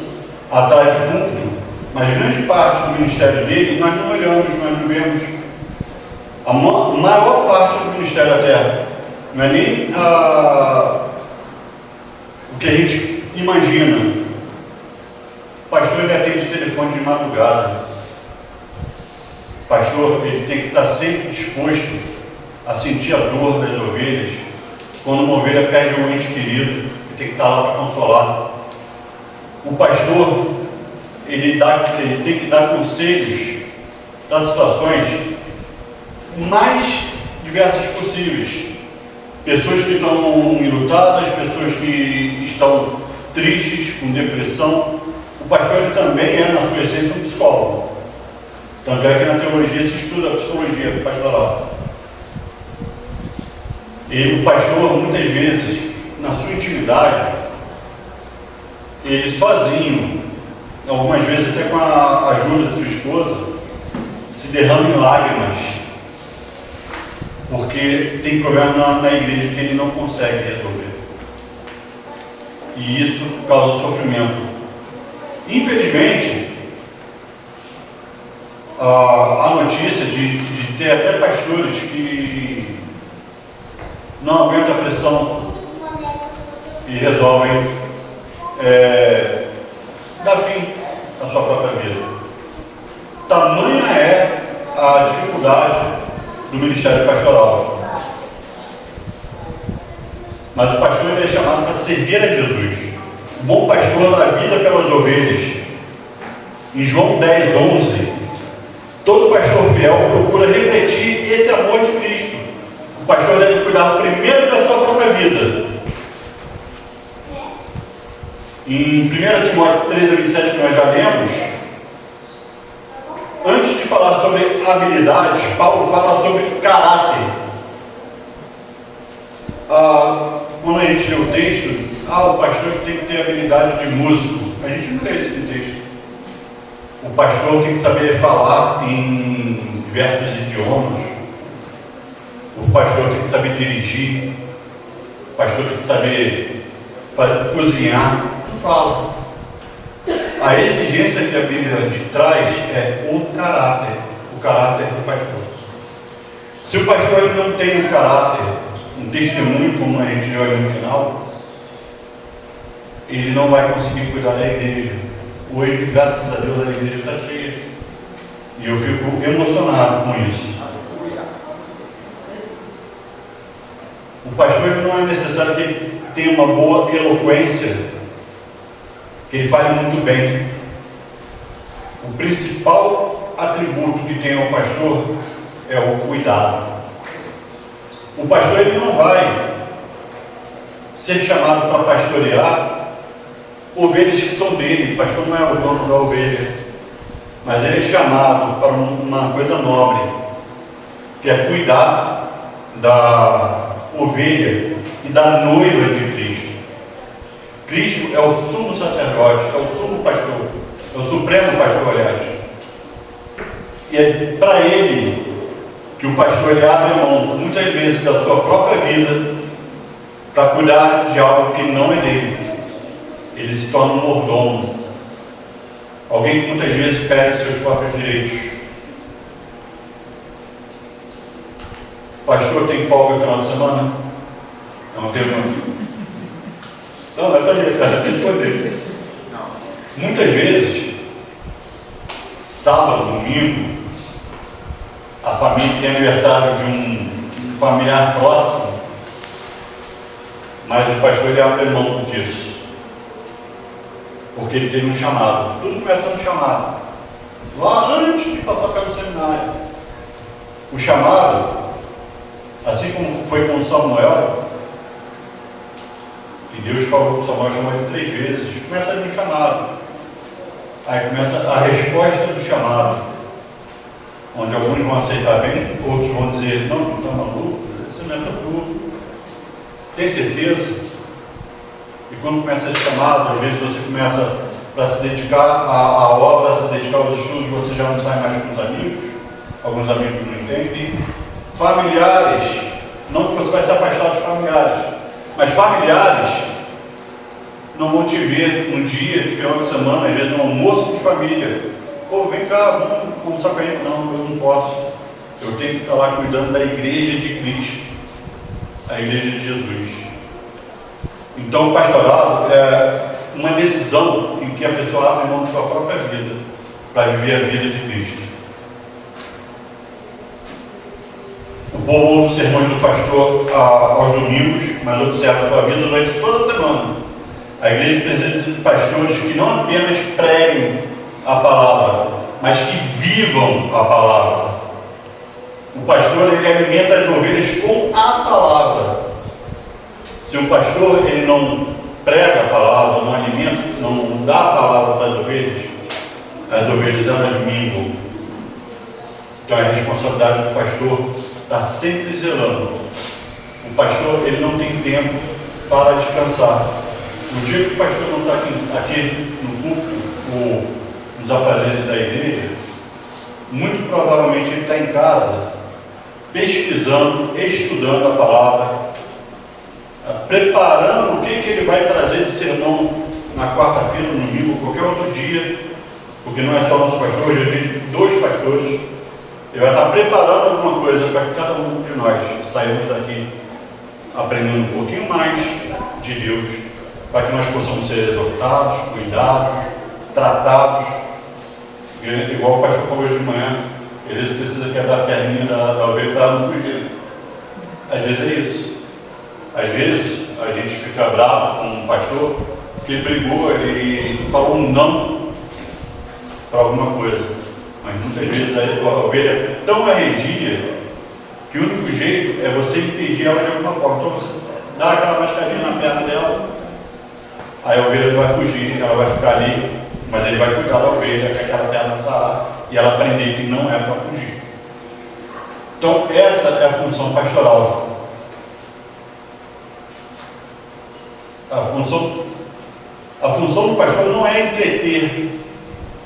atrás do púlpito, mas grande parte do ministério dele nós não olhamos, nós não vemos. A maior parte do ministério da terra não é nem o que a gente imagina. O pastor, ele atende telefone de madrugada. O pastor, ele tem que estar sempre disposto a sentir a dor das ovelhas. Quando uma ovelha perde um ente querido, ele tem que estar lá para consolar. O pastor, ele tem que dar conselhos para situações mais diversas possíveis. Pessoas que estão enlutadas, pessoas que estão tristes, com depressão. O pastor, ele também é, na sua essência, um psicólogo. Tanto é que na teologia se estuda a psicologia pastoral. E o pastor, muitas vezes, na sua intimidade, ele sozinho, algumas vezes até com a ajuda de sua esposa, se derrama em lágrimas, porque tem problema na igreja que ele não consegue resolver. E isso causa sofrimento. Infelizmente, a notícia de ter até pastores que não aguentam a pressão e resolvem dar fim à sua própria vida. Tamanha é a dificuldade do ministério pastoral. Mas o pastor, ele é chamado para servir a Jesus. O bom pastor dá vida pelas ovelhas. Em João 10:11, todo pastor fiel procura refletir esse amor de Cristo. O pastor deve cuidar primeiro da sua própria vida. Em 1 Timóteo 13:27, que nós já lemos, antes de falar sobre habilidades, Paulo fala sobre caráter. Quando a gente lê o texto, o pastor tem que ter habilidade de músico. A gente não lê isso no texto. O pastor tem que saber falar em diversos idiomas. O pastor tem que saber dirigir. O pastor tem que saber cozinhar. Não fala. A exigência que a Bíblia traz é o caráter do pastor. Se o pastor ele não tem um caráter, um testemunho, como a gente viu ali no final, ele não vai conseguir cuidar da igreja. Hoje, graças a Deus, a igreja está cheia. E eu fico emocionado com isso. O pastor ele não é necessário que ele tenha uma boa eloquência, que ele fale muito bem. O principal atributo que tem ao pastor é o cuidado. O pastor ele não vai ser chamado para pastorear ovelhas que são dele. O pastor não é o dono da ovelha, mas ele é chamado para uma coisa nobre, que é cuidar da ovelha e da noiva de Cristo. Cristo é o sumo sacerdote, é o sumo pastor, é o supremo pastor, aliás. E é para ele que o pastor ele abre mão, muitas vezes, da sua própria vida para cuidar de algo que não é dele. ele se torna um mordomo. Alguém que muitas vezes perde seus próprios direitos. Pastor tem folga no final de semana? É uma pergunta. Não, não é para ele, cara, tem que poder. Muitas vezes, sábado, domingo, a família tem aniversário de um familiar próximo, mas o pastor ele abre mão disso, porque ele teve um chamado. Tudo começa no chamado, lá antes de passar pelo seminário. O chamado, assim como foi com Samuel, e Deus falou com Samuel, chamou ele 3 vezes, começa ali no chamado. Aí começa a resposta do chamado, onde alguns vão aceitar bem, outros vão dizer, não, tu está maluco, isso não é para tu. Tem certeza? E quando começa esse chamado, às vezes você começa para se dedicar à obra, se dedicar aos estudos, você já não sai mais com os amigos, alguns amigos não entendem. Familiares, não que você vai se afastar dos familiares, mas familiares não vão te ver um dia, de final de semana, às vezes um almoço de família. Pô, vem cá, vamos almoçar com ele. Não, eu não posso. Eu tenho que estar lá cuidando da igreja de Cristo, a igreja de Jesus. Então, o pastorado é uma decisão em que a pessoa abre mão de sua própria vida para viver a vida de Cristo. O povo ouve os sermões do pastor aos domingos, mas observa sua vida durante toda a semana. A igreja precisa de pastores que não apenas preguem a palavra, mas que vivam a palavra. O pastor, ele alimenta as ovelhas com a palavra. Se o pastor, ele não prega a palavra, não alimenta, não dá a palavra para as ovelhas elas minguam. Então é a responsabilidade do pastor estar sempre zelando. O pastor, ele não tem tempo para descansar. No dia que o pastor não está aqui no púlpito ou nos afazeres da igreja, muito provavelmente ele está em casa pesquisando, estudando a palavra, preparando o que ele vai trazer de sermão na quarta-feira, no domingo, qualquer outro dia, porque não é só nosso pastor, hoje eu tenho 2 pastores. Ele vai estar preparando alguma coisa para que cada um de nós saímos daqui aprendendo um pouquinho mais de Deus, para que nós possamos ser exortados, cuidados, tratados. Igual o pastor falou hoje de manhã, ele precisa quebrar a perninha da ovelha para não fugir. Às vezes é isso. Às vezes a gente fica bravo com um pastor porque ele brigou, ele falou um não para alguma coisa. Mas muitas vezes a ovelha é tão arredia que o único jeito é você impedir ela de alguma forma. Então você dá aquela mascadinha na perna dela, aí a ovelha não vai fugir, ela vai ficar ali, mas ele vai cuidar da ovelha, com aquela perna sarar, e ela aprender que não é para fugir. Então essa é a função pastoral. A função do pastor não é entreter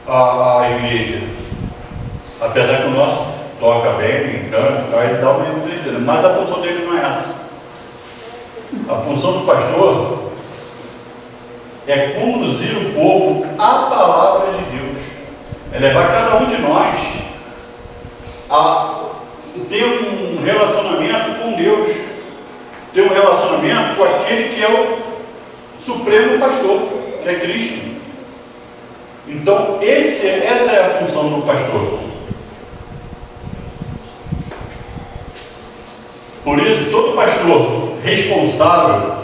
a igreja, apesar que o nosso toca bem, canta, ele dá uma entretida, mas a função dele não é essa. A função do pastor é conduzir o povo à palavra de Deus, é levar cada um de nós a ter um relacionamento com Deus, ter um relacionamento com aquele que é o Supremo Pastor, que é Cristo. Então, essa é a função do pastor. Por isso, todo pastor responsável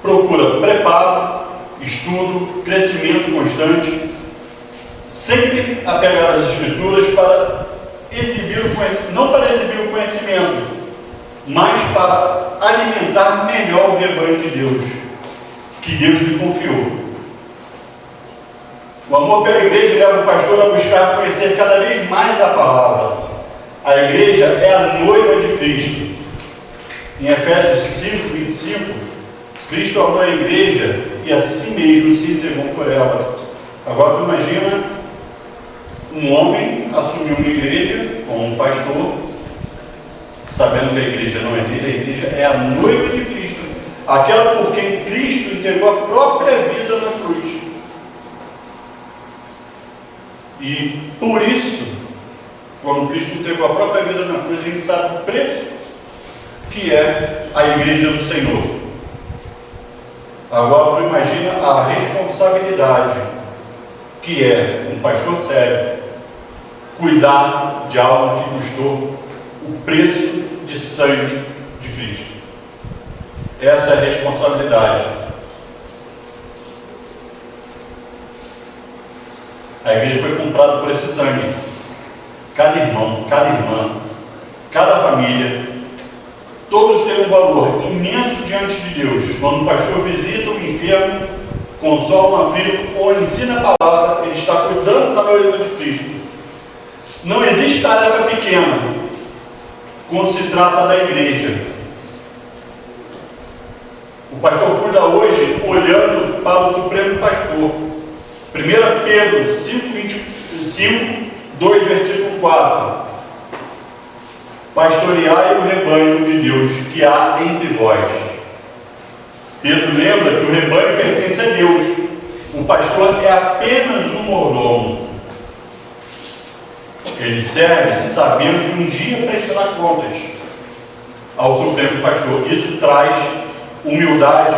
procura preparo, estudo, crescimento constante, sempre apegar às Escrituras para exibir o conhecimento, não para exibir o conhecimento, mas para alimentar melhor o rebanho de Deus, que Deus lhe confiou. O amor pela igreja leva o pastor a buscar conhecer cada vez mais a palavra. A igreja é a noiva de Cristo. Em Efésios 5, 25, Cristo amou a igreja e a si mesmo se entregou por ela. Agora tu imagina um homem assumir uma igreja como um pastor, sabendo que a igreja não é dele, a igreja é a noiva de Cristo, aquela por quem Cristo entregou a própria vida E por isso, quando Cristo entregou a própria vida na cruz, a gente sabe o preço que é a igreja do Senhor. Agora tu imagina a responsabilidade que é um pastor sério cuidar de algo que custou o preço de sangue de Cristo. Essa é a responsabilidade. A igreja foi comprada por esse sangue. Cada irmão, cada irmã, cada família, todos têm um valor imenso diante de Deus. Quando o pastor visita o enfermo, consola um aflito ou ensina a palavra, ele está cuidando da noiva de Cristo. Não existe tarefa pequena quando se trata da igreja. O pastor cuida hoje olhando para o Supremo Pastor. 1 Pedro 5, 2, versículo 4. Pastoreai o rebanho de Deus que há entre vós. Pedro lembra que o rebanho pertence a Deus. O pastor é apenas um mordomo. Ele serve sabendo que um dia prestará contas ao Supremo Pastor. Isso traz humildade.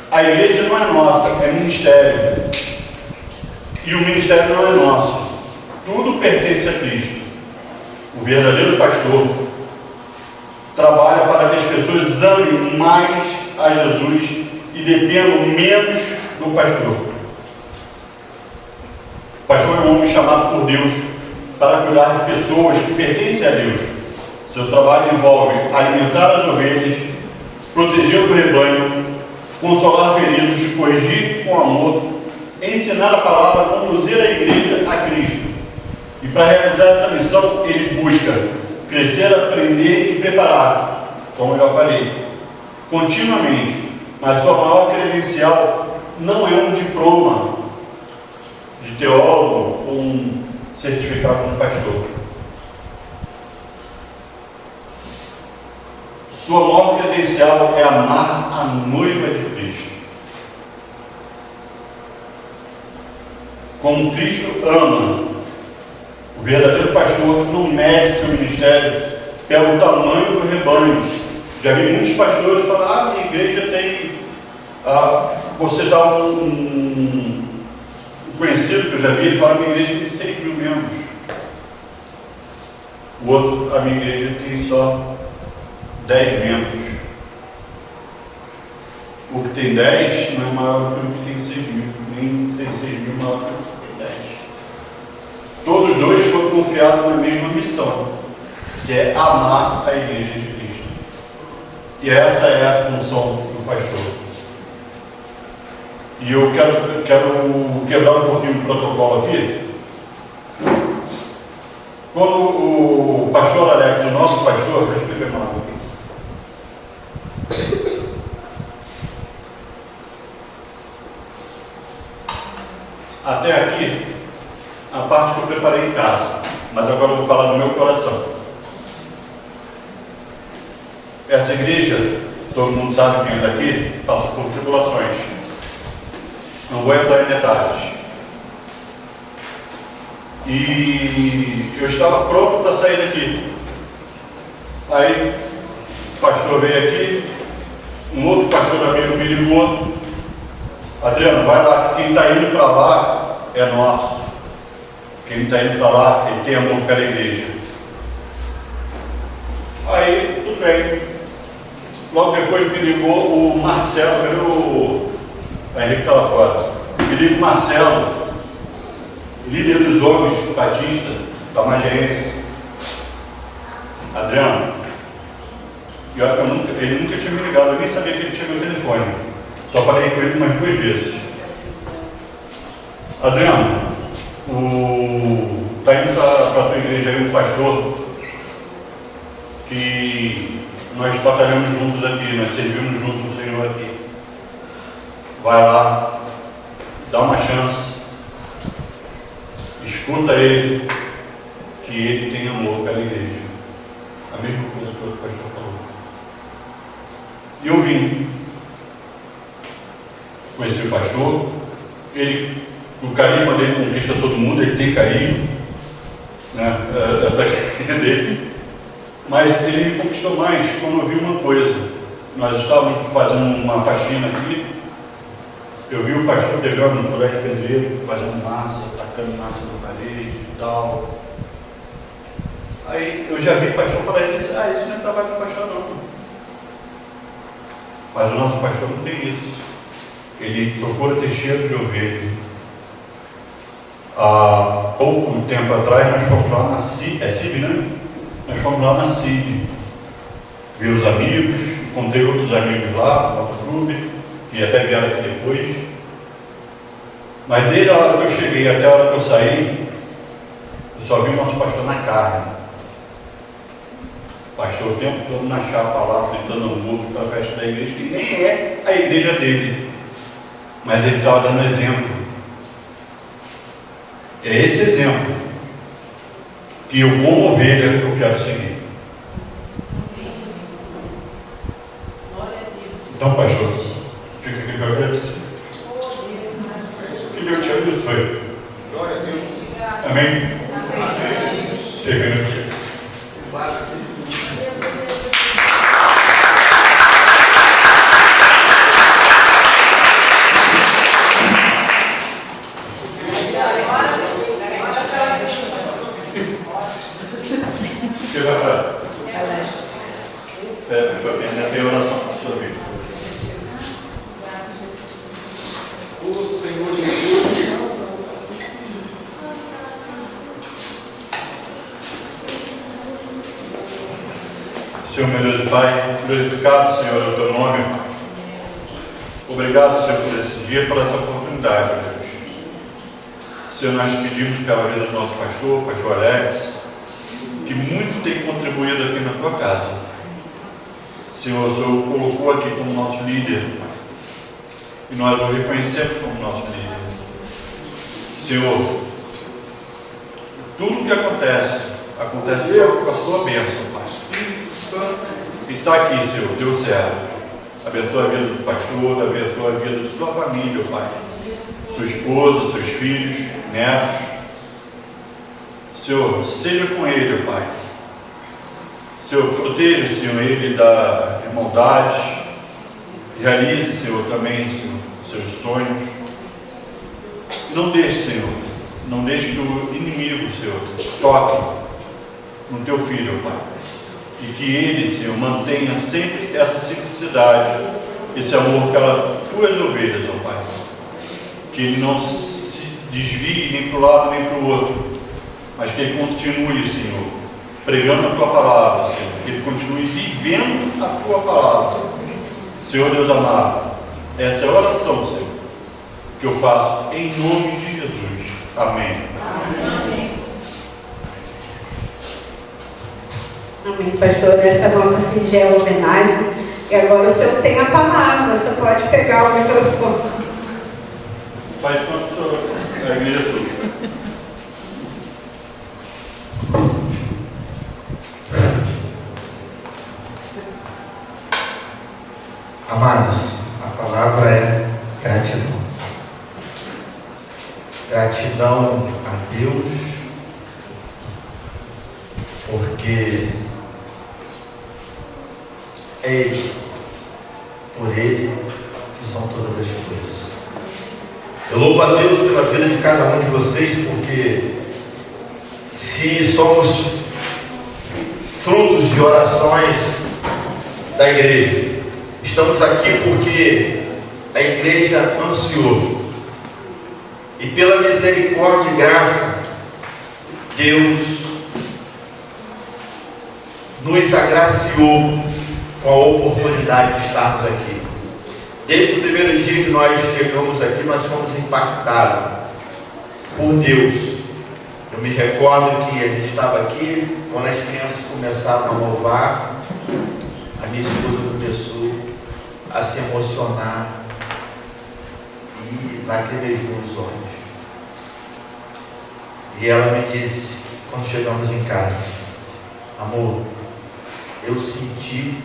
A igreja não é nossa, é ministério. E o ministério não é nosso. Tudo pertence a Cristo. O verdadeiro pastor trabalha para que as pessoas amem mais a Jesus e dependam menos do pastor. O pastor é um homem chamado por Deus para cuidar de pessoas que pertencem a Deus. Seu trabalho envolve alimentar as ovelhas, proteger o rebanho, consolar feridos, corrigir com amor, ensinar a palavra, conduzir a igreja a Cristo. E para realizar essa missão, ele busca crescer, aprender e preparar, como eu já falei, continuamente. Mas sua maior credencial não é um diploma de teólogo ou um certificado de pastor. Sua maior credencial é amar a noiva de Cristo. Como Cristo ama. O verdadeiro pastor não mede seu ministério pelo tamanho do rebanho. Já vi muitos pastores falar: minha igreja tem. Você dá um conhecido que eu já vi, ele fala: minha igreja tem 6 mil membros. O outro: a minha igreja tem só 10 membros. O que tem 10 não é maior que o que tem 6 mil, nem 6 mil maior que o que tem 10. Todos dois foram confiados na mesma missão, que é amar a igreja de Cristo. E essa é a função do pastor. E eu quero quebrar um pouquinho o protocolo aqui. Quando o pastor Alex, o nosso pastor, deixa eu beber uma água aqui. Até aqui, a parte que eu preparei em casa, mas agora eu vou falar do meu coração. Essa igreja, todo mundo sabe quem é daqui, passa por tribulações. Não vou entrar em detalhes. E eu estava pronto para sair daqui. Aí o pastor veio aqui, um outro pastor amigo me ligou: Adriano, vai lá, quem está indo para lá é nosso. Quem está indo para lá, ele tem amor pela igreja. Aí, tudo bem. Logo depois me ligou o Marcelo, foi o Henrique que estava fora. Me liga o Marcelo, líder dos homens batista da Magéense. Adriano, ele nunca tinha me ligado, eu nem sabia que ele tinha meu telefone. Só falei com ele umas 2 vezes. Adriano, está indo para a tua igreja aí um pastor que nós batalhamos juntos aqui, nós servimos juntos o Senhor aqui. Vai lá, dá uma chance, escuta ele, que ele tem amor pela igreja. A mesma coisa que o outro pastor falou. E eu vim. Conheci o pastor, ele O carisma dele conquista todo mundo, ele tem carisma, né? Essa é dele. Mas ele me conquistou mais quando eu vi uma coisa. Nós estávamos fazendo uma faxina aqui, eu vi o pastor pegando no colégio pedreiro, fazendo massa, tacando massa na parede e tal. Aí eu já vi o pastor falar e disse, isso não é trabalho de pastor não. Mas o nosso pastor não tem isso. Ele procura ter cheiro de ovelha. Há pouco tempo atrás nós fomos lá na CIB, né? Nós fomos lá na CIB, ver os amigos, encontrei outros amigos lá, no outro clube, que até vieram aqui depois. Mas desde a hora que eu cheguei até a hora que eu saí, eu só vi o nosso pastor na carne. Pastor o tempo todo na chapa lá, fritando hambúrguer para a festa da igreja, que nem é a igreja dele. Mas ele estava dando exemplo. É esse exemplo que eu, como ovelha, eu quero seguir. Então, pastor, fica aqui para agradecer. Que Deus te abençoe. Glória a Deus. Amém? Termina aqui. Tem oração para a sua vida. O Senhor Jesus. Senhor, meu Deus e Pai, glorificado, Senhor, é o teu nome. Obrigado, Senhor, por esse dia, por essa oportunidade, Deus. Senhor, nós pedimos pela vida do nosso pastor Alex, que muito tem contribuído aqui na tua casa. Senhor, o Senhor colocou aqui como nosso líder e nós o reconhecemos como nosso líder. Senhor, tudo que acontece só com a sua bênção, Pai. E está aqui, Senhor, deu certo. Abençoa a vida do pastor, abençoa a vida de sua família, Pai. Sua esposa, seus filhos, netos. Senhor, seja com ele, Pai. Senhor, proteja, Senhor, ele de maldades. Realize, Senhor, também, Senhor, seus sonhos. Não deixe, Senhor, não deixe que o inimigo, Senhor, toque no teu filho, Pai. E que ele, Senhor, mantenha sempre essa simplicidade, esse amor pelas tuas ovelhas, ó Pai. Que ele não se desvie nem para um lado nem para o outro, mas que ele continue, Senhor, pregando a tua palavra, Senhor. Que ele continue vivendo a tua palavra. Senhor Deus amado, essa é a oração, Senhor, que eu faço em nome de Jesus. Amém. Amém. Amém, pastor, essa é a nossa singela homenagem. E agora o senhor tem a palavra, o senhor pode pegar o microfone. Faz quanto o senhor, a igreja sua. Amados, a palavra é gratidão. Gratidão a Deus, porque é Ele, por Ele, que são todas as coisas. Eu louvo a Deus pela vida de cada um de vocês, porque se somos frutos de orações da igreja, estamos aqui porque a igreja ansiou. E pela misericórdia e graça, Deus nos agraciou com a oportunidade de estarmos aqui. Desde o primeiro dia que nós chegamos aqui, nós fomos impactados por Deus. Eu me recordo que a gente estava aqui, quando as crianças começaram a louvar, a minha esposa começou a se emocionar e lacrimejou os olhos. E ela me disse, quando chegamos em casa: amor, eu senti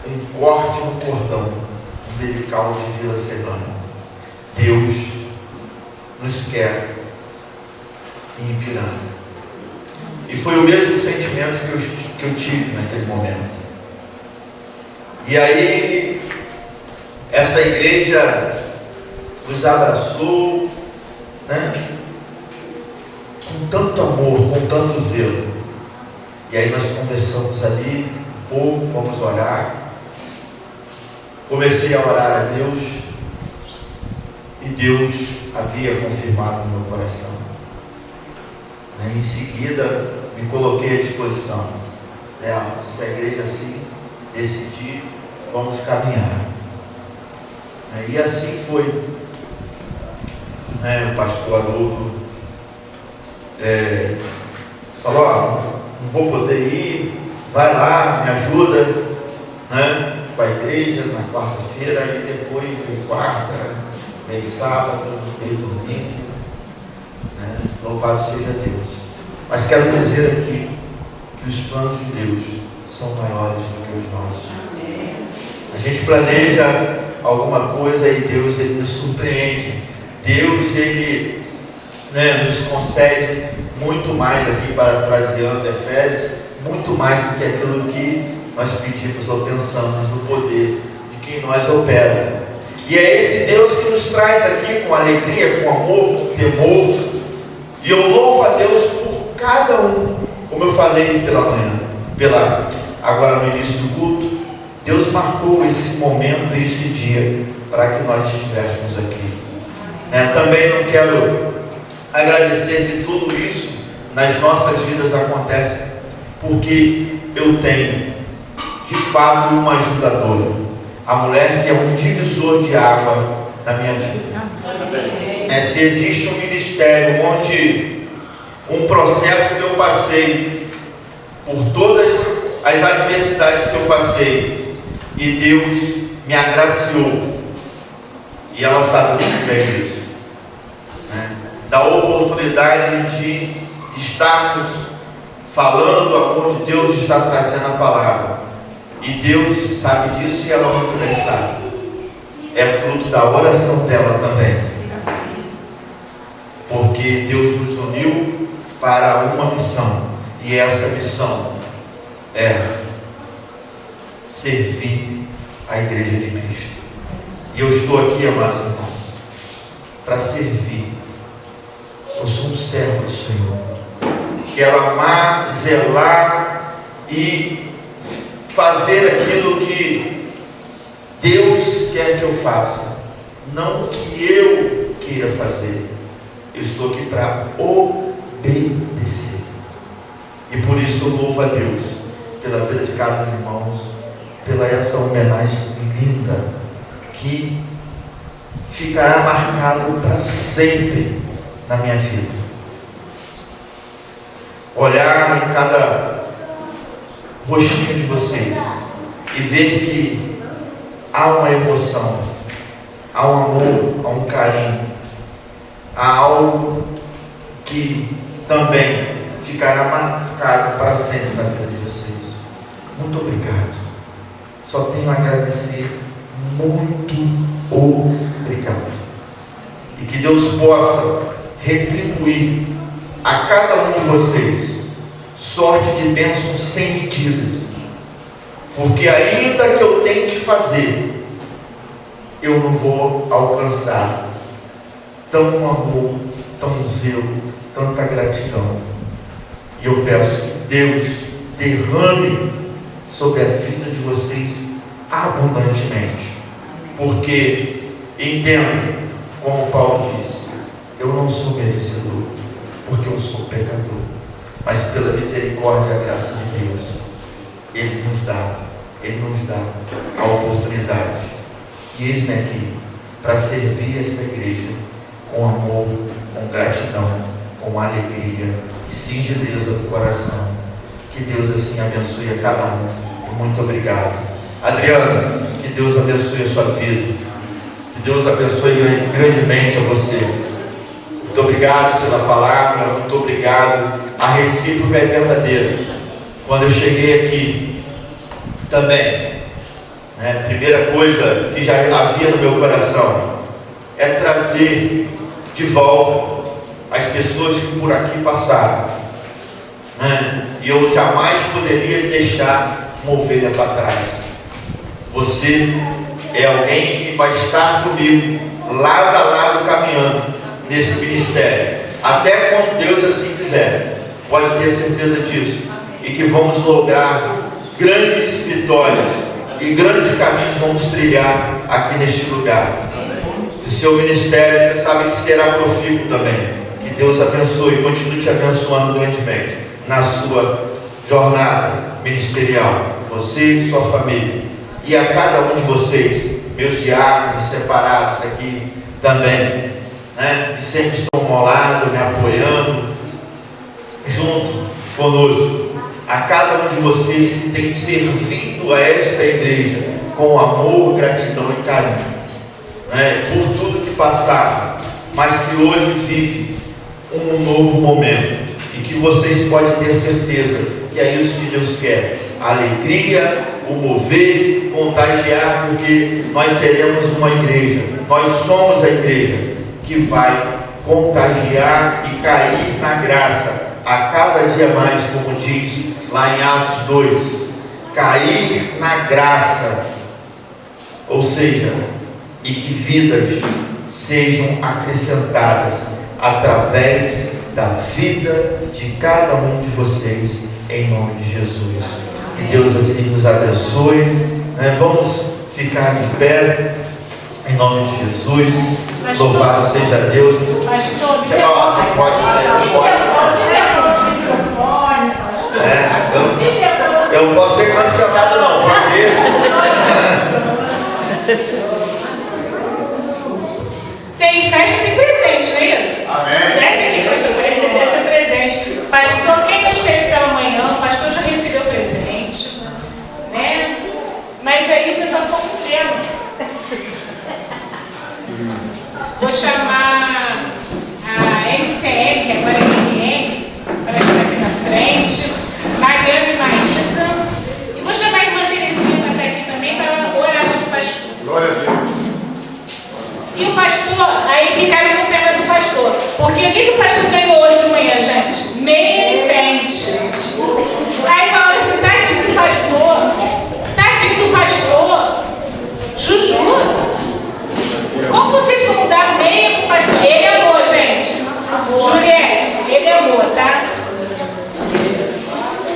um corte no cordão umbilical de Vila Serrana. Deus nos quer em Ipiranga. E foi o mesmo sentimento que eu tive naquele momento. E aí, essa igreja nos abraçou, né? Com tanto amor, com tanto zelo. E aí nós conversamos ali um pouco, vamos orar. Comecei a orar a Deus, e Deus havia confirmado no meu coração. Em seguida, me coloquei à disposição. Se a igreja assim decidir, vamos caminhar. E assim foi. O pastor Haroldo falou: não vou poder ir, vai lá, me ajuda, com a igreja na quarta-feira, e depois veio quarta, veio sábado, veio domingo. Louvado seja Deus. Mas quero dizer aqui que os planos de Deus são maiores do que os nossos. A gente planeja alguma coisa e Deus, Ele nos surpreende. Deus, Ele nos concede muito mais, aqui parafraseando Efésios, muito mais do que aquilo que nós pedimos ou pensamos, no poder de quem nós opera. E é esse Deus que nos traz aqui com alegria, com amor, com temor. E eu louvo a Deus por cada um, como eu falei pela manhã, agora no início do culto. Deus marcou esse momento, esse dia, para que nós estivéssemos aqui. Também não quero agradecer que tudo isso nas nossas vidas acontece porque eu tenho, de fato, uma ajudadora, a mulher que é um divisor de água na minha vida. Se existe um ministério onde um processo que eu passei, por todas as adversidades que eu passei, e Deus me agraciou, e ela sabe muito bem disso, da oportunidade de estarmos falando aonde Deus está trazendo a palavra, e Deus sabe disso, e ela muito bem sabe. É fruto da oração dela também, porque Deus nos uniu para uma missão, e essa missão é servir a Igreja de Cristo. E eu estou aqui, amados irmãos, para servir. Eu sou um servo do Senhor. Quero amar, zelar e fazer aquilo que Deus quer que eu faça, não que eu queira fazer. Eu estou aqui para obedecer. E por isso eu louvo a Deus pela vida de cada irmão, pela essa homenagem linda que ficará marcado para sempre na minha vida. Olhar em cada rostinho de vocês e ver que há uma emoção, há um amor, há um carinho, há algo que também ficará marcado para sempre na vida de vocês. Muito obrigado. Só tenho a agradecer. Muito obrigado. E que Deus possa retribuir a cada um de vocês sorte de bênçãos sem medidas, porque ainda que eu tente fazer, eu não vou alcançar tão amor, tão zelo, tanta gratidão. E eu peço que Deus derrame sobre a vida de vocês abundantemente, porque entendo, como Paulo disse, eu não sou merecedor, porque eu sou pecador, mas pela misericórdia e a graça de Deus, Ele nos dá a oportunidade. E eis-me aqui para servir esta igreja com amor, com gratidão, com alegria e singeleza do coração. Que Deus assim abençoe a cada um. E muito obrigado. Adriano, que Deus abençoe a sua vida. Que Deus abençoe grandemente a você. Muito obrigado pela palavra, muito obrigado. A recíproca é verdadeira. Quando eu cheguei aqui, também, a primeira coisa que já havia no meu coração é trazer de volta as pessoas que por aqui passaram, né? E eu jamais poderia deixar uma ovelha para trás. Você é alguém que vai estar comigo, lado a lado, caminhando nesse ministério, até quando Deus assim quiser. Pode ter certeza disso. E que vamos lograr grandes vitórias e grandes caminhos vamos trilhar aqui neste lugar. O seu ministério, você sabe que será profícuo também. Que Deus abençoe e continue te abençoando grandemente na sua jornada ministerial, você e sua família. E a cada um de vocês, meus diáconos separados aqui também, né, que sempre estão ao lado, me apoiando, junto conosco. A cada um de vocês que tem servido a esta igreja com amor, gratidão e carinho, né, por tudo que passaram, mas que hoje vive um novo momento, e que vocês podem ter certeza que é isso que Deus quer: a alegria, o mover, contagiar, porque nós seremos uma igreja, nós somos a igreja que vai contagiar e cair na graça a cada dia mais, como diz lá em Atos 2, cair na graça, ou seja, e que vidas sejam acrescentadas através da vida de cada um de vocês, em nome de Jesus. Que Deus assim nos abençoe. Vamos ficar de pé, em nome de Jesus. Louvado seja Deus. Pastor, pode sair, não pode. Eu não posso ser cancelado, não. Pode isso. Tem festa, tem presente, não é isso? Amém. Desce aqui, pastor, para receber esse presente. Pastor, quem não esteve pela manhã, o pastor já recebeu presente, né? Mas aí o pessoal ficou com pena. Vou chamar a MCL, que agora é MN, para estar aqui na frente, Mariana e Maísa. E vou chamar a irmã Terezinha para estar aqui também, para orar com o pastor. Glória a Deus. E o pastor, aí ficaram com pena do pastor. Porque o que o pastor ganhou hoje de manhã, gente? Meia pente. Aí falaram assim: tadinho do pastor. Tadinho do pastor. Juju. Como vocês vão dar meia pro pastor? Ele amou, gente. Juliette, ele amou, tá?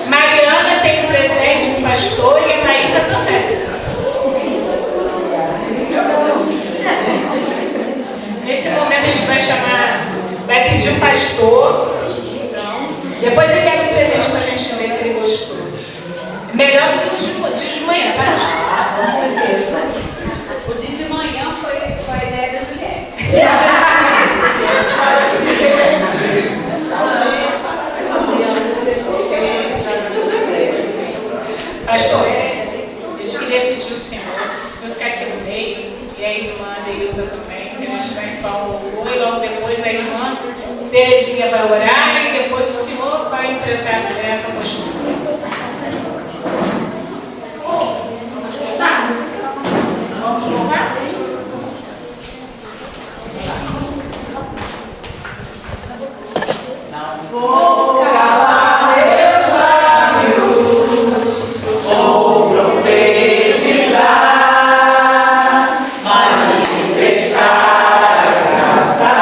Mariana tem um presente pro pastor e a Maísa também. Nesse momento a gente vai chamar, vai pedir o pastor. Depois ele quer um presente pra gente ver se ele gostou. Melhor do que o de manhã, tá? Com certeza. O de manhã foi a ideia da Juliette. Pastor, eu queria pedir o senhor, se eu ficar aqui no meio, e a irmã Deusa também, que a gente vai em pau e logo depois a irmã Terezinha vai orar e depois o senhor vai enfrentar essa postura. Vamos louvar? Não vou calar meus lábios, vou profetizar, manifestar a graça,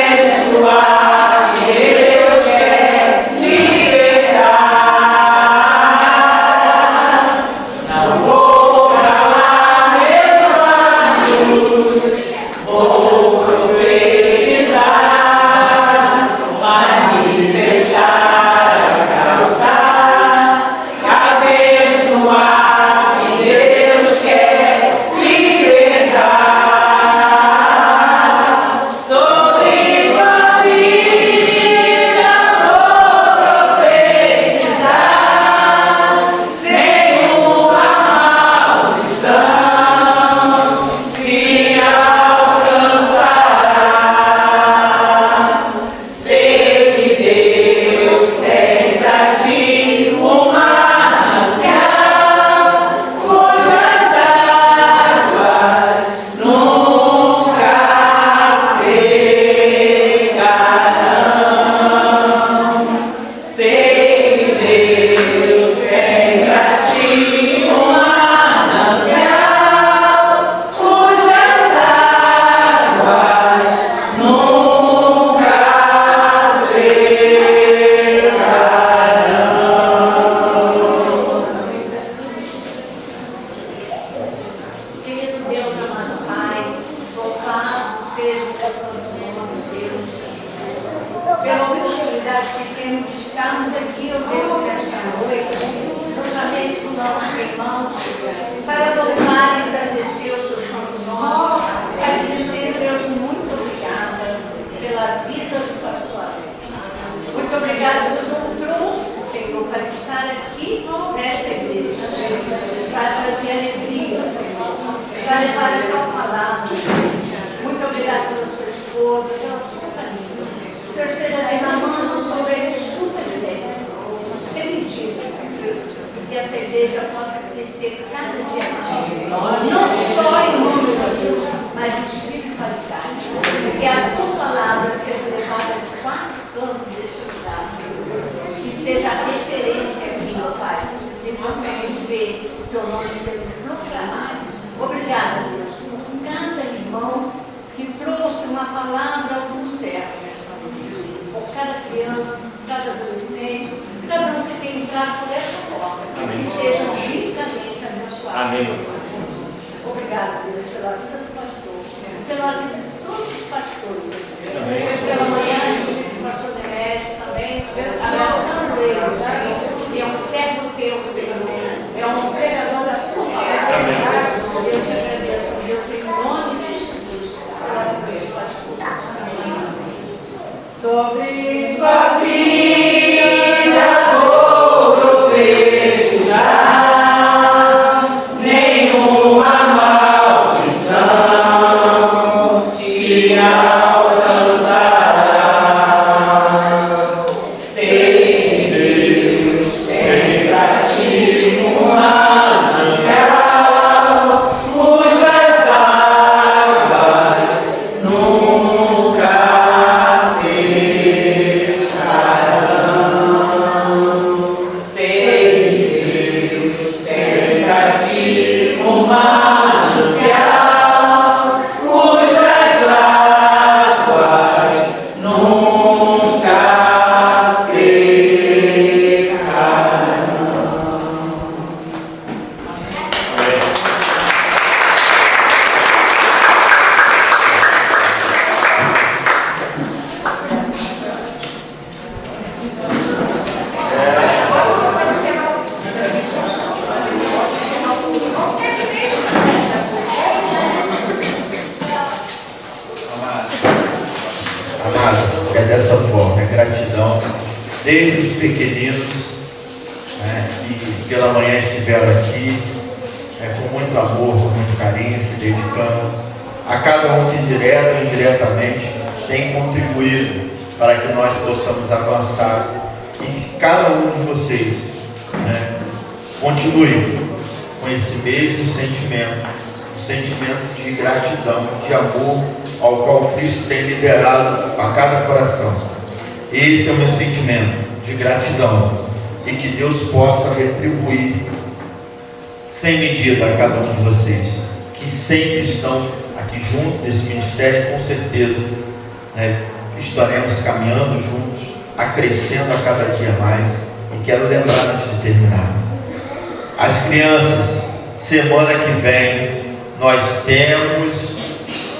abençoar e Deus quer libertar. Não vou calar meus lábios, vou profetizar, Deus, pela oportunidade que temos de estarmos aqui mesmo nesta noite, juntamente com nossos irmãos, para louvar e agradecer o seu santo nome, para dizer, Deus, muito obrigada pela vida do pastor Alex. Muito obrigada, Deus, o trouxe, Senhor, para estar aqui nesta igreja, para trazer alegria, Senhor, para levar a tua palavra. Muito obrigada pela sua esposa, pela sua família. O Senhor esteja derramando sobre ele chuva de bênção, sem medida, Senhor, que essa igreja possa crescer cada dia mais. Não só em número, Deus, mas em espiritualidade. Que a tua palavra seja levada de quatro cantos deste lugar, Senhor. Que seja a referência aqui, meu Pai, que possamos ver o teu nome sendo proclamado. Obrigada, Deus, por cada irmão que trouxe uma palavra do céu nesta noite. Por cada criança, cada adolescente, cada um que tem entrado por essa porta. Que sejam ricamente abençoados. Amém. Obrigada, Deus, pela vida do pastor, pela vida de todos os pastores. Amém. Pela manhã, do pastor Demétrio também, abraçando ele, que é um servo teu, Senhor. É um pregador da tua palavra. Amém. Deus te agradeço, Deus, em nome de Jesus, pela vida dos pastores. Sobre tua vida vou profetizar, nenhuma maldição te alcançará. Sei que Deus tem pra ti uma manancial, cujas águas nunca secarão. Sei que Deus tem pra ti uma manancial, cujas águas nunca Amados, é dessa forma, é gratidão, desde os pequeninos, né, que pela manhã estiveram aqui, com muito amor, com muito carinho, se dedicando, a cada um que direto ou indiretamente tem contribuído para que nós possamos avançar, e que cada um de vocês, né, continue com esse mesmo sentimento, um sentimento de gratidão, de amor, ao qual Cristo tem liberado a cada coração. Esse é o meu sentimento de gratidão, e que Deus possa retribuir sem medida a cada um de vocês que sempre estão aqui junto desse ministério. Com certeza, né, estaremos caminhando juntos, acrescendo a cada dia mais. E quero lembrar, antes de terminar, as crianças, semana que vem nós temos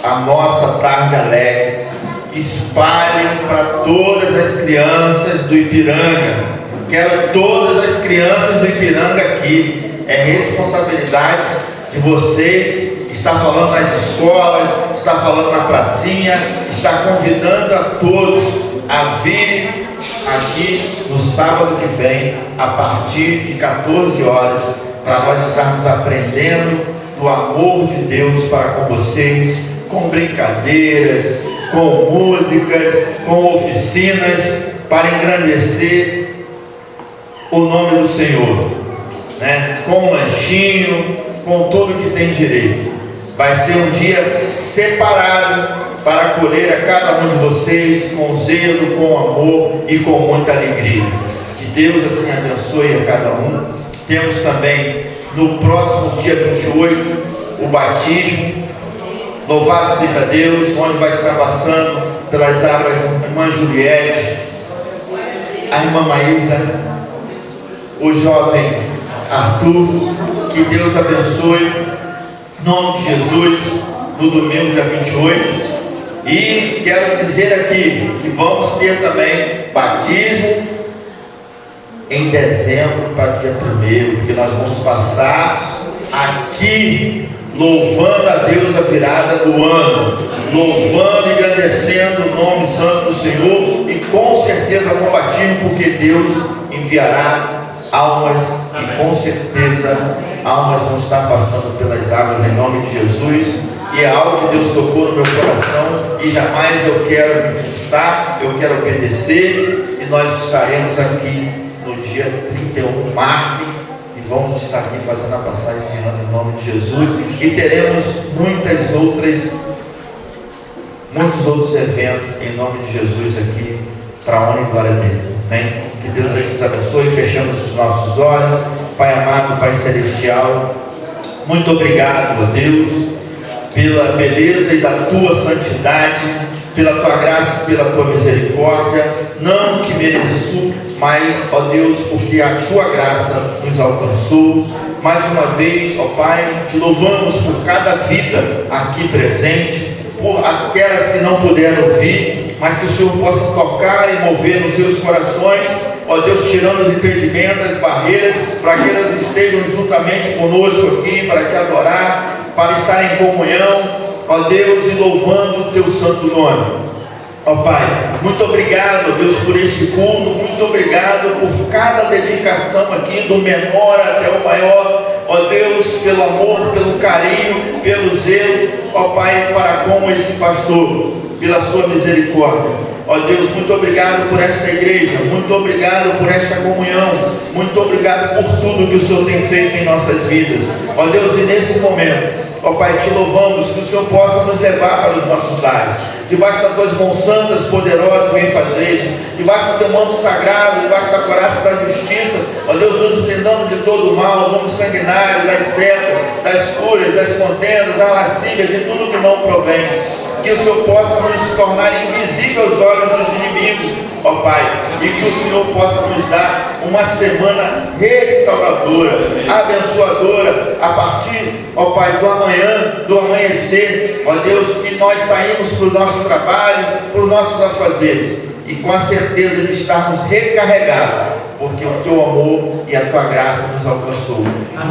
a nossa tarde alegre. Espalhem para todas as crianças do Ipiranga. Quero todas as crianças do Ipiranga aqui. É responsabilidade de vocês. Está falando nas escolas, está falando na pracinha, está convidando a todos a virem aqui no sábado que vem, a partir de 14 horas, para nós estarmos aprendendo do amor de Deus para com vocês, com brincadeiras, com músicas, com oficinas, para engrandecer o nome do Senhor, né? Com um lanchinho, com tudo que tem direito. Vai ser um dia separado para acolher a cada um de vocês com zelo, com amor e com muita alegria. Que Deus assim abençoe a cada um. Temos também no próximo dia 28 o batismo. Louvado seja Deus, onde vai estar passando pelas águas a irmã Juliette, a irmã Maísa, o jovem Arthur. Que Deus abençoe, em nome de Jesus, no domingo dia 28. E quero dizer aqui que vamos ter também batismo em dezembro para dia 1º, porque nós vamos passar aqui louvando a Deus a virada do ano, louvando e agradecendo o nome santo do Senhor, e com certeza com batismo, porque Deus enviará almas, e com certeza almas vão estar passando pelas águas em nome de Jesus. E é algo que Deus tocou no meu coração, e jamais eu quero me frustrar, eu quero obedecer, e nós estaremos aqui no dia 31, marque, e vamos estar aqui fazendo a passagem de ano em nome de Jesus, e teremos muitos outros eventos em nome de Jesus aqui, para a honra e glória dele. Amém? Que Deus assim nos abençoe. Fechamos os nossos olhos. Pai amado, Pai celestial, muito obrigado, ó Deus, pela beleza e da tua santidade, pela tua graça, pela tua misericórdia, não que mereço, mas, ó Deus, porque a tua graça nos alcançou. Mais uma vez, ó Pai, te louvamos por cada vida aqui presente, por aquelas que não puderam vir, mas que o Senhor possa tocar e mover nos seus corações, ó Deus, tirando os impedimentos, as barreiras, para que elas estejam juntamente conosco aqui, para te adorar, para estar em comunhão, ó Deus, e louvando o teu santo nome. Ó Pai, muito obrigado, Deus, por esse culto, muito obrigado por cada dedicação aqui, do menor até o maior, ó Deus, pelo amor, pelo carinho, pelo zelo, ó Pai, para com esse pastor, pela sua misericórdia. Ó Deus, muito obrigado por esta igreja, muito obrigado por esta comunhão, muito obrigado por tudo que o Senhor tem feito em nossas vidas. Ó Deus, e nesse momento, ó Pai, te louvamos, que o Senhor possa nos levar para os nossos lares, debaixo das tuas mãos santas, poderosas, bem-fazejas, debaixo do teu manto sagrado, debaixo da couraça da justiça, ó Deus, nos blindando de todo o mal, do homem sanguinário, das setas, das curas, das contendas, da lascívia, de tudo que não provém. Que o Senhor possa nos tornar invisível aos olhos dos inimigos, ó Pai, e que o Senhor possa nos dar uma semana restauradora, abençoadora, a partir, ó Pai, do amanhã, do amanhecer, ó Deus, que nós saímos para o nosso trabalho, para os nossos afazeres, e com a certeza de estarmos recarregados, porque o teu amor e a tua graça nos alcançou.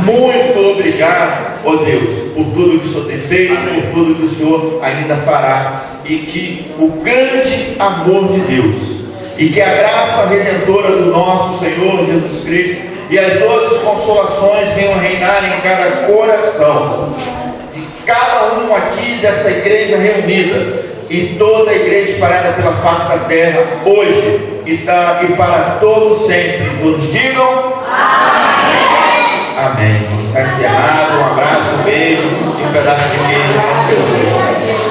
Muito obrigado, ó Deus, por tudo que o Senhor tem feito, por tudo que o Senhor ainda fará, e que o grande amor de Deus, e que a graça redentora do nosso Senhor Jesus Cristo, e as doces consolações venham reinar em cada coração, de cada um aqui desta igreja reunida, e toda a igreja espalhada pela face da terra, hoje, e para todos sempre. Todos digam amém. Amém. Está encerrado. Um abraço, um beijo e um pedaço de queijo.